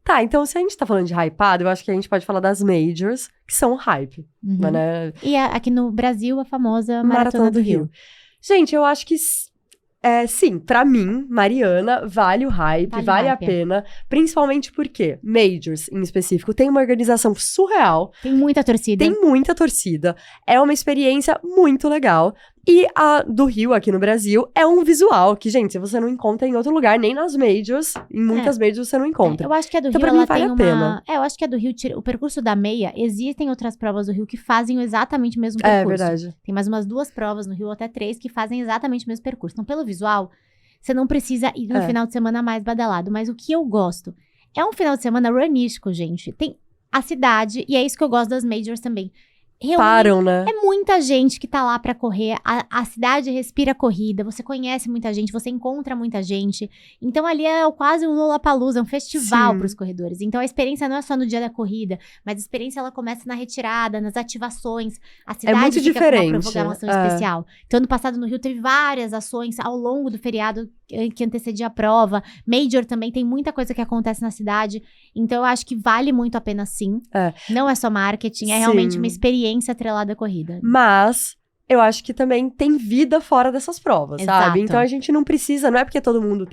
Tá, então se a gente tá falando de hypado, eu acho que a gente pode falar das majors, que são hype, Uhum. né? E aqui no Brasil, a famosa Maratona do Rio. Gente, eu acho que sim, pra mim, Mariana, vale o hype, Vale o vale a hype. pena, principalmente porque majors, em específico, tem uma organização surreal, Tem muita torcida. tem muita torcida, é uma experiência muito legal. E a do Rio, aqui no Brasil, é um visual que, gente, você não encontra em outro lugar, nem nas majors. Em muitas majors você não encontra. Eu acho que a do Então, Rio, pra mim, ela vale tem a uma... pena. Eu acho que a do Rio, o percurso da meia, existem outras provas do Rio que fazem exatamente o mesmo É percurso. verdade. Tem mais umas 2 provas no Rio, até 3, que fazem exatamente o mesmo percurso. Então, pelo visual, você não precisa ir no final de semana mais badalado. Mas o que eu gosto é um final de semana runístico, gente. Tem a cidade, e é isso que eu gosto das majors também. Param, né? É muita gente que tá lá pra correr, a cidade respira corrida, você conhece muita gente, você encontra muita gente. Então ali é quase um Lollapalooza, um festival Sim. pros corredores. Então a experiência não é só no dia da corrida, mas a experiência ela começa na retirada, nas ativações. A cidade muito fica diferente, com uma programação é. especial. Então ano passado no Rio teve várias ações ao longo do feriado que antecedia a prova. Major também tem muita coisa que acontece na cidade. Então eu acho que vale muito a pena sim. É. Não é só marketing, é Sim. realmente uma experiência atrelada à corrida. Mas eu acho que também tem vida fora dessas provas, Exato. sabe? Então a gente não precisa, não é porque todo mundo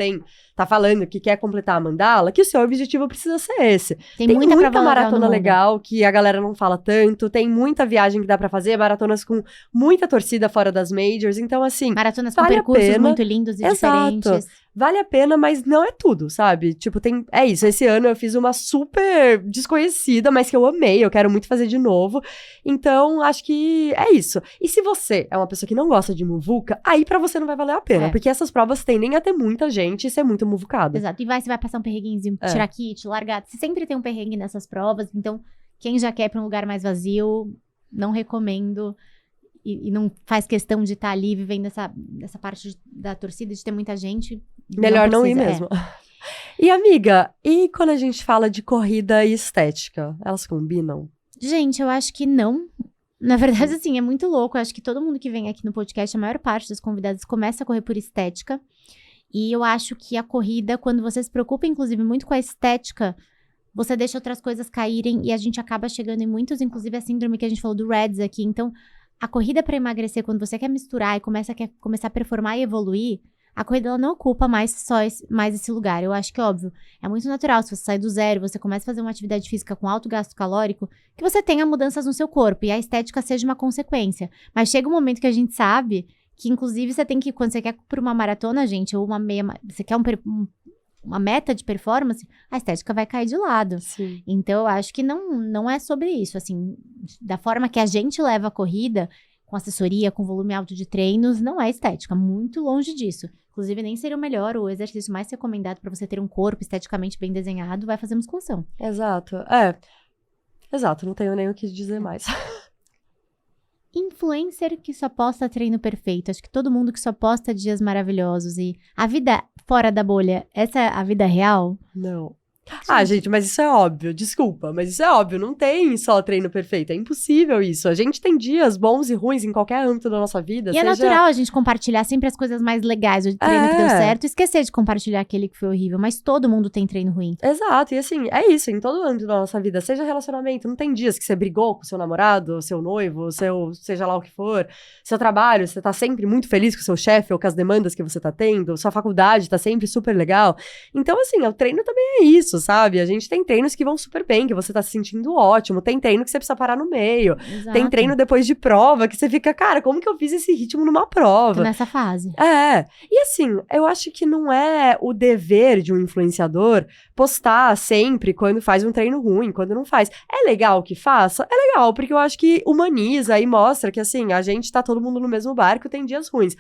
tá falando que quer completar a mandala, que o seu objetivo precisa ser esse. Tem Tem muita muita prova maratona legal, legal que a galera não fala tanto, tem muita viagem que dá pra fazer, maratonas com muita torcida fora das majors, então assim, Maratonas com vale a percursos pena. muito lindos e Exato. diferentes. vale a pena, mas não é tudo, sabe? Tipo, é isso, esse ano eu fiz uma super desconhecida, mas que eu amei, eu quero muito fazer de novo, então acho que é isso. E se você é uma pessoa que não gosta de muvuca, aí pra você não vai valer a pena, É. porque essas provas tendem a ter muita gente e ser muito muvucada. Exato. E você vai passar um perrenguezinho, É. tirar kit, largado. Você sempre tem um perrengue nessas provas, então quem já quer ir pra um lugar mais vazio, não recomendo. E não faz questão de estar ali vivendo essa parte da torcida, de ter muita gente. Melhor não ir precisa, mesmo. E amiga, e quando a gente fala de corrida e estética? Elas combinam? Gente, eu acho que não. Na verdade, assim, é muito louco. Eu acho que todo mundo que vem aqui no podcast, a maior parte dos convidados começa a correr por estética. E eu acho que a corrida, quando você se preocupa, inclusive, muito com a estética, você deixa outras coisas caírem e a gente acaba chegando em muitos, inclusive a síndrome que a gente falou do REDS aqui. Então, a corrida para emagrecer, quando você quer misturar e quer começar a performar e evoluir, a corrida ela não ocupa mais mais esse lugar. Eu acho que, óbvio, é muito natural. Se você sai do zero, você começa a fazer uma atividade física com alto gasto calórico, que você tenha mudanças no seu corpo e a estética seja uma consequência. Mas chega um momento que a gente sabe que, inclusive, você tem que, quando você quer por uma maratona, gente, ou uma meia, você quer uma meta de performance, a estética vai cair de lado. Sim. Então, eu acho que não é sobre isso, assim, da forma que a gente leva a corrida, com assessoria, com volume alto de treinos, não é estética, muito longe disso. Inclusive, nem seria o melhor, o exercício mais recomendado para você ter um corpo esteticamente bem desenhado, vai fazer musculação. Exato. Exato, não tenho nem o que dizer mais. influencer que só posta treino perfeito. Acho que todo mundo que só posta dias maravilhosos. E a vida fora da bolha, essa é a vida real? Não. Ah, gente, mas isso é óbvio, desculpa, mas isso é óbvio, não tem só treino perfeito, é impossível isso. A gente tem dias bons e ruins em qualquer âmbito da nossa vida. E é natural a gente compartilhar sempre as coisas mais legais, o treino que deu certo, e esquecer de compartilhar aquele que foi horrível, mas todo mundo tem treino ruim. Exato, e assim, é isso, em todo âmbito da nossa vida, seja relacionamento, não tem dias que você brigou com seu namorado, seu noivo, seja lá o que for, seu trabalho, você tá sempre muito feliz com seu chefe ou com as demandas que você tá tendo, sua faculdade tá sempre super legal. Então, assim, o treino também é isso, sabe? A gente tem treinos que vão super bem, que você tá se sentindo ótimo, tem treino que você precisa parar no meio, Exato. tem treino depois de prova que você fica, cara, como que eu fiz esse ritmo numa prova? Tô nessa fase. E assim, eu acho que não é o dever de um influenciador postar sempre quando faz um treino ruim, quando não faz. É legal que faça? É legal, porque eu acho que humaniza e mostra que, assim, a gente tá todo mundo no mesmo barco, tem dias ruins.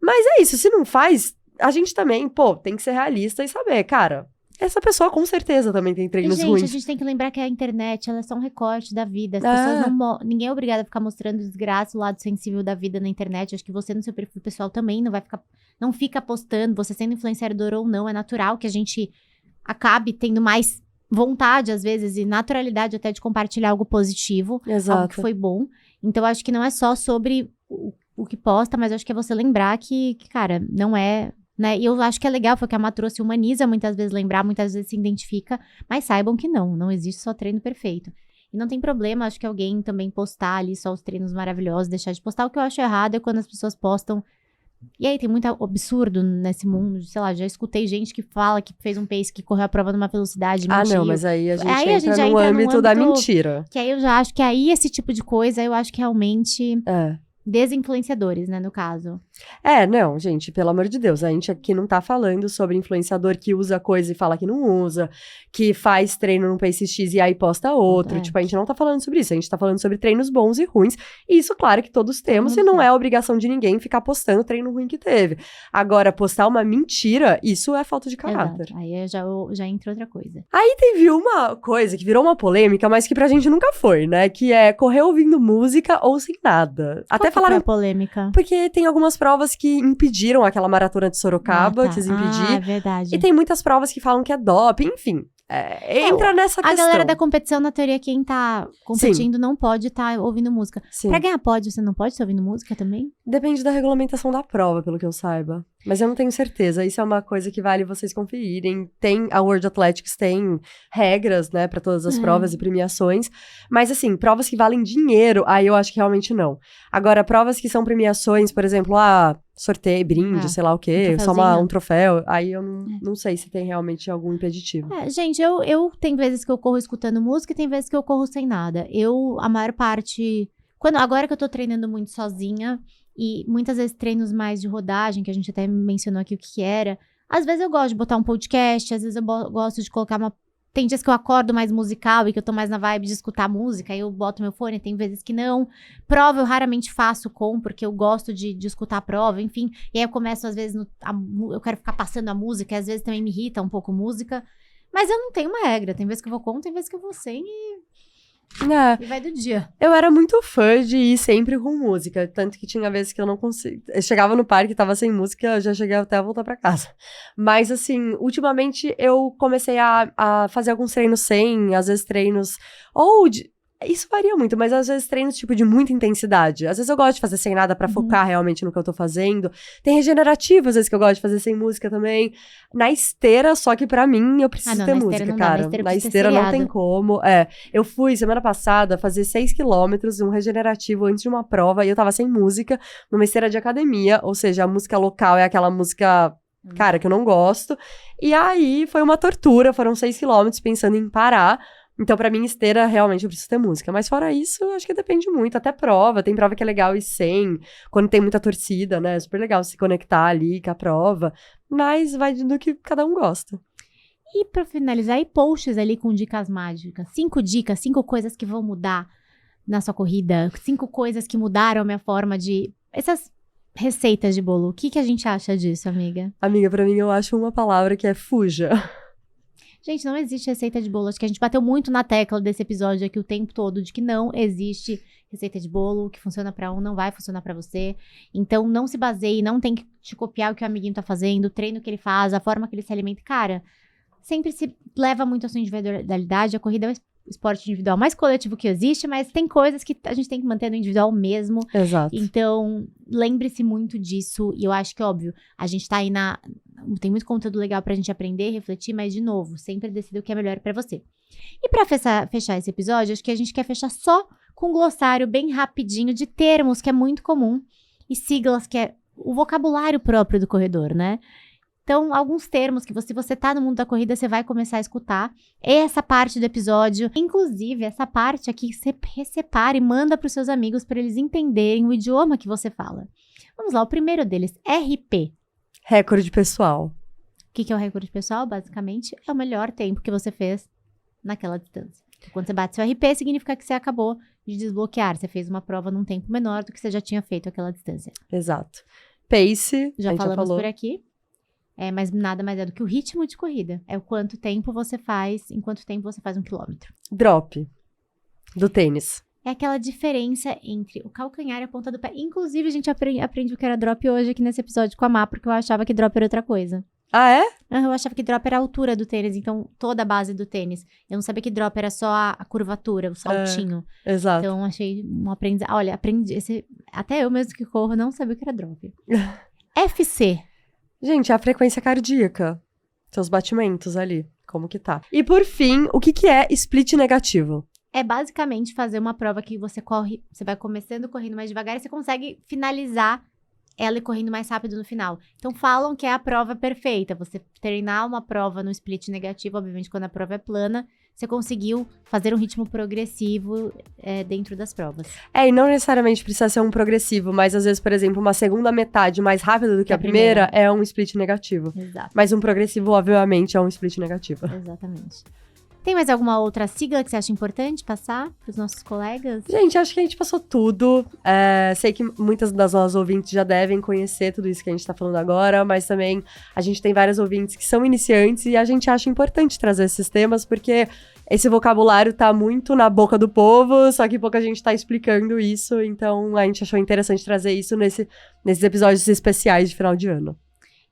Mas é isso, se não faz, a gente também, tem que ser realista e saber, cara, essa pessoa com certeza também tem treinos gente, ruins. A gente tem que lembrar que a internet, ela é só um recorte da vida. As pessoas ninguém é obrigado a ficar mostrando desgraça, o lado sensível da vida na internet. Acho que você no seu perfil pessoal também não fica postando, você sendo influenciador ou não. É natural que a gente acabe tendo mais vontade, às vezes, e naturalidade até de compartilhar algo positivo. Exato. Algo que foi bom. Então, acho que não é só sobre o que posta, mas acho que é você lembrar que cara, não é... Né? E eu acho que é legal, foi o que a Má trouxe, humaniza muitas vezes lembrar, muitas vezes se identifica, mas saibam que não existe só treino perfeito. E não tem problema, acho que alguém também postar ali só os treinos maravilhosos, deixar de postar. O que eu acho errado é quando as pessoas postam, e aí tem muito absurdo nesse mundo, sei lá, já escutei gente que fala que fez um pace que correu a prova numa velocidade, mentiu. Não, mas aí a gente entra no âmbito da mentira. Que aí eu já acho que aí esse tipo de coisa, eu acho que realmente... Desinfluenciadores, né, no caso. Não, gente, pelo amor de Deus, a gente aqui não tá falando sobre influenciador que usa coisa e fala que não usa, que faz treino no Pace X e aí posta outro, tipo, a gente não tá falando sobre isso, a gente tá falando sobre treinos bons e ruins, e isso, claro, que todos temos, e não é obrigação de ninguém ficar postando o treino ruim que teve. Agora, postar uma mentira, isso é falta de caráter. Exato. Aí já entra outra coisa. Aí teve uma coisa que virou uma polêmica, mas que pra gente nunca foi, né, que é correr ouvindo música ou sem nada. Até falaram a polêmica. Porque tem algumas provas que impediram aquela maratona de Sorocaba, quis impedir. É verdade. E tem muitas provas que falam que é doping, enfim. Entra nessa questão. A galera da competição, na teoria, quem tá competindo não pode estar ouvindo música. Sim. Pra ganhar pódio, você não pode estar ouvindo música também? Depende da regulamentação da prova, pelo que eu saiba. Mas eu não tenho certeza. Isso é uma coisa que vale vocês conferirem. A World Athletics tem regras, né, pra todas as provas e premiações. Mas, assim, provas que valem dinheiro, aí eu acho que realmente não. Agora, provas que são premiações, por exemplo, sorteio, brinde, sei lá o quê, só um troféu, aí eu não sei se tem realmente algum impeditivo. Gente, eu tem vezes que eu corro escutando música e tem vezes que eu corro sem nada. A maior parte... Agora que eu tô treinando muito sozinha, e muitas vezes treinos mais de rodagem, que a gente até mencionou aqui o que era, às vezes eu gosto de botar um podcast, às vezes eu gosto de colocar Tem dias que eu acordo mais musical e que eu tô mais na vibe de escutar música, aí eu boto meu fone, tem vezes que não. Prova eu raramente faço porque eu gosto de escutar a prova, enfim. E aí eu começo, às vezes, eu quero ficar passando a música, e às vezes também me irrita um pouco música. Mas eu não tenho uma regra, tem vezes que eu vou com, tem vezes que eu vou sem e vai do dia. Eu era muito fã de ir sempre com música, tanto que tinha vezes que eu não conseguia. Eu chegava no parque e tava sem música, já cheguei até a voltar pra casa. Mas, assim, ultimamente eu comecei a fazer alguns treinos às vezes treinos isso varia muito, mas às vezes treinos tipo de muita intensidade. Às vezes eu gosto de fazer sem nada pra focar realmente no que eu tô fazendo. Tem regenerativo, às vezes, que eu gosto de fazer sem música também. Na esteira, só que pra mim, eu preciso ter música, cara. Na esteira não tem como. Eu fui, semana passada, fazer 6 quilômetros, um regenerativo antes de uma prova, e eu tava sem música, numa esteira de academia, ou seja, a música local é aquela música... Cara, que eu não gosto. E aí, foi uma tortura, foram 6 quilômetros pensando em parar. Então, pra mim, esteira, realmente, eu preciso ter música. Mas fora isso, eu acho que depende muito. Até prova. Tem prova que é legal ir sem. Quando tem muita torcida, né? É super legal se conectar ali com a prova. Mas vai do que cada um gosta. E pra finalizar, posts ali com dicas mágicas. 5 dicas, 5 coisas que vão mudar na sua corrida. 5 coisas que mudaram a minha forma de... Essas receitas de bolo. O que a gente acha disso, amiga? Amiga, pra mim, eu acho uma palavra que é fuja. Gente, não existe receita de bolo. Acho que a gente bateu muito na tecla desse episódio aqui o tempo todo, de que não existe receita de bolo, o que funciona pra um não vai funcionar pra você. Então, não se baseie, não tem que te copiar o que o amiguinho tá fazendo, o treino que ele faz, a forma que ele se alimenta. Cara, sempre se leva muito a sua individualidade. A corrida é o esporte individual mais coletivo que existe, mas tem coisas que a gente tem que manter no individual mesmo. Exato. Então, lembre-se muito disso. E eu acho que, óbvio, a gente tá aí tem muito conteúdo legal pra gente aprender, refletir, mas, de novo, sempre decida o que é melhor pra você. E pra fechar esse episódio, acho que a gente quer fechar só com um glossário bem rapidinho de termos, que é muito comum, e siglas, que é o vocabulário próprio do corredor, né? Então, alguns termos que se você tá no mundo da corrida, você vai começar a escutar. Essa parte do episódio, inclusive, essa parte aqui, você separa e manda pros seus amigos para eles entenderem o idioma que você fala. Vamos lá, o primeiro deles, RP. Recorde pessoal. O que é o recorde pessoal? Basicamente, é o melhor tempo que você fez naquela distância. Quando você bate seu RP, significa que você acabou de desbloquear. Você fez uma prova num tempo menor do que você já tinha feito aquela distância. Exato. Pace, a Já gente falamos falou. por aqui. Mas nada mais é do que o ritmo de corrida. É o quanto tempo você faz, em quanto tempo você faz 1 quilômetro. Drop. Do tênis. É aquela diferença entre o calcanhar e a ponta do pé. Inclusive, a gente aprende o que era drop hoje aqui nesse episódio com a Má, porque eu achava que drop era outra coisa. Ah, é? Eu achava que drop era a altura do tênis, então toda a base do tênis. Eu não sabia que drop era só a curvatura, o saltinho. Exato. Então, achei um aprendizado. Olha, até eu mesmo que corro não sabia o que era drop. FC. Gente, a frequência cardíaca. Seus batimentos ali. Como que tá? E por fim, o que é split negativo? É basicamente fazer uma prova que você corre, você vai começando correndo mais devagar e você consegue finalizar ela correndo mais rápido no final. Então, falam que é a prova perfeita. Você treinar uma prova no split negativo, obviamente, quando a prova é plana, você conseguiu fazer um ritmo progressivo dentro das provas. E não necessariamente precisa ser um progressivo, mas às vezes, por exemplo, uma segunda metade mais rápida do que a primeira é um split negativo. Exato. Mas um progressivo, obviamente, é um split negativo. Exatamente. Tem mais alguma outra sigla que você acha importante passar para os nossos colegas? Gente, acho que a gente passou tudo. Sei que muitas das nossas ouvintes já devem conhecer tudo isso que a gente tá falando agora, mas também a gente tem várias ouvintes que são iniciantes e a gente acha importante trazer esses temas, porque esse vocabulário tá muito na boca do povo, só que pouca gente tá explicando isso, então a gente achou interessante trazer isso nesses episódios especiais de final de ano.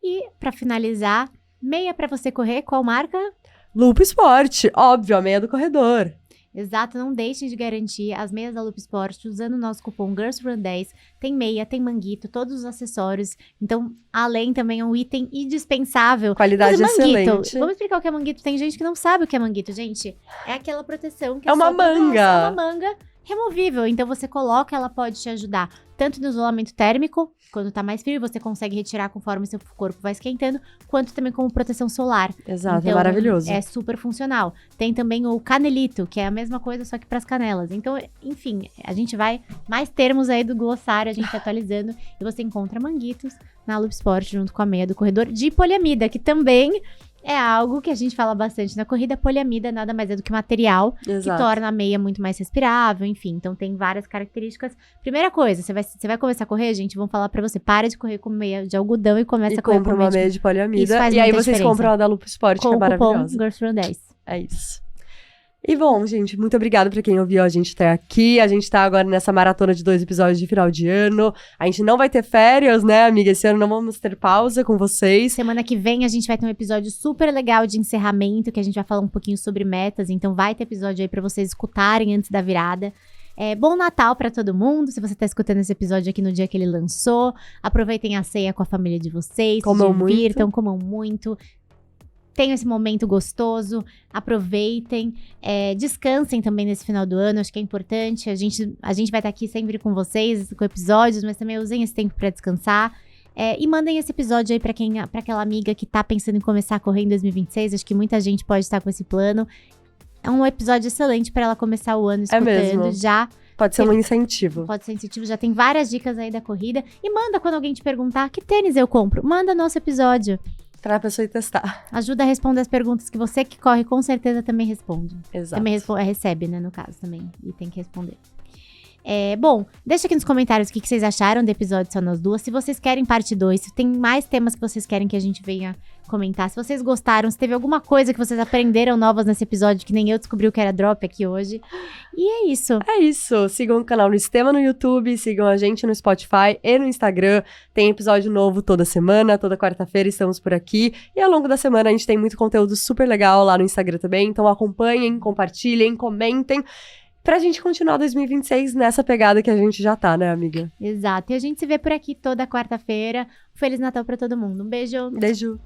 E, para finalizar, meia para você correr, qual marca? Loop Sport, óbvio, a meia do corredor. Exato, não deixem de garantir as meias da Loop Sport usando o nosso cupom GIRLSRUN10. Tem meia, tem manguito, todos os acessórios. Então, além também é um item indispensável. Qualidade Mas manguito, excelente. vamos explicar o que é manguito. Tem gente que não sabe o que é manguito, gente. É aquela proteção que É uma só pra manga. nós, é uma manga removível. Então, você coloca, ela pode te ajudar tanto no isolamento térmico, quando tá mais frio, você consegue retirar conforme seu corpo vai esquentando, quanto também como proteção solar. Exato, Então, é maravilhoso. É super funcional. Tem também o canelito, que é a mesma coisa, só que pras canelas. Então, enfim, a gente vai... Mais termos aí do glossário, a gente tá atualizando. E você encontra manguitos na Loop Sport, junto com a meia do corredor de poliamida, que também é algo que a gente fala bastante na corrida. Poliamida nada mais é do que material Exato. que torna a meia muito mais respirável, enfim. Então, tem várias características. Primeira coisa, você vai começar a correr, gente, vão falar pra você, para de correr com meia de algodão e começa E a correr compra com uma meia meia de de poliamida. Isso faz E aí muita vocês diferença. compram a da Loop Sport, que com é o cupom maravilhosa. GIRLSRUN10. É isso. E bom, gente, muito obrigada pra quem ouviu a gente até aqui. A gente tá agora nessa maratona de 2 episódios de final de ano. A gente não vai ter férias, né, amiga? Esse ano não vamos ter pausa com vocês. Semana que vem a gente vai ter um episódio super legal de encerramento, que a gente vai falar um pouquinho sobre metas, então vai ter episódio aí pra vocês escutarem antes da virada. Bom Natal pra todo mundo, se você tá escutando esse episódio aqui no dia que ele lançou. Aproveitem a ceia com a família de vocês, Comam se divirtam, comam muito. Tenham esse momento gostoso, aproveitem, descansem também nesse final do ano, acho que é importante. A gente vai estar aqui sempre com vocês, com episódios, mas também usem esse tempo pra descansar. E mandem esse episódio aí pra aquela amiga que tá pensando em começar a correr em 2026. Acho que muita gente pode estar com esse plano. É um episódio excelente pra ela começar o ano escutando. mesmo. Já Pode ser um incentivo. pode ser incentivo, já tem várias dicas aí da corrida. E manda quando alguém te perguntar que tênis eu compro. Manda nosso episódio. Pra pessoa ir testar. Ajuda a responder as perguntas que você que corre com certeza também responde. Exato. Também recebe, né, no caso também. E tem que responder. Bom, deixa aqui nos comentários o que vocês acharam do episódio Só Nós Duas. Se vocês querem parte 2, se tem mais temas que vocês querem que a gente venha comentar. Se vocês gostaram, se teve alguma coisa que vocês aprenderam novas nesse episódio, que nem eu descobri o que era drop aqui hoje. E é isso. É isso. Sigam o canal no Sistema no YouTube, sigam a gente no Spotify e no Instagram. Tem episódio novo toda semana, toda quarta-feira estamos por aqui. E ao longo da semana a gente tem muito conteúdo super legal lá no Instagram também. Então acompanhem, compartilhem, comentem. Pra gente continuar 2026 nessa pegada que a gente já tá, né, amiga? Exato. E a gente se vê por aqui toda quarta-feira. Feliz Natal pra todo mundo. Um beijo. Beijo.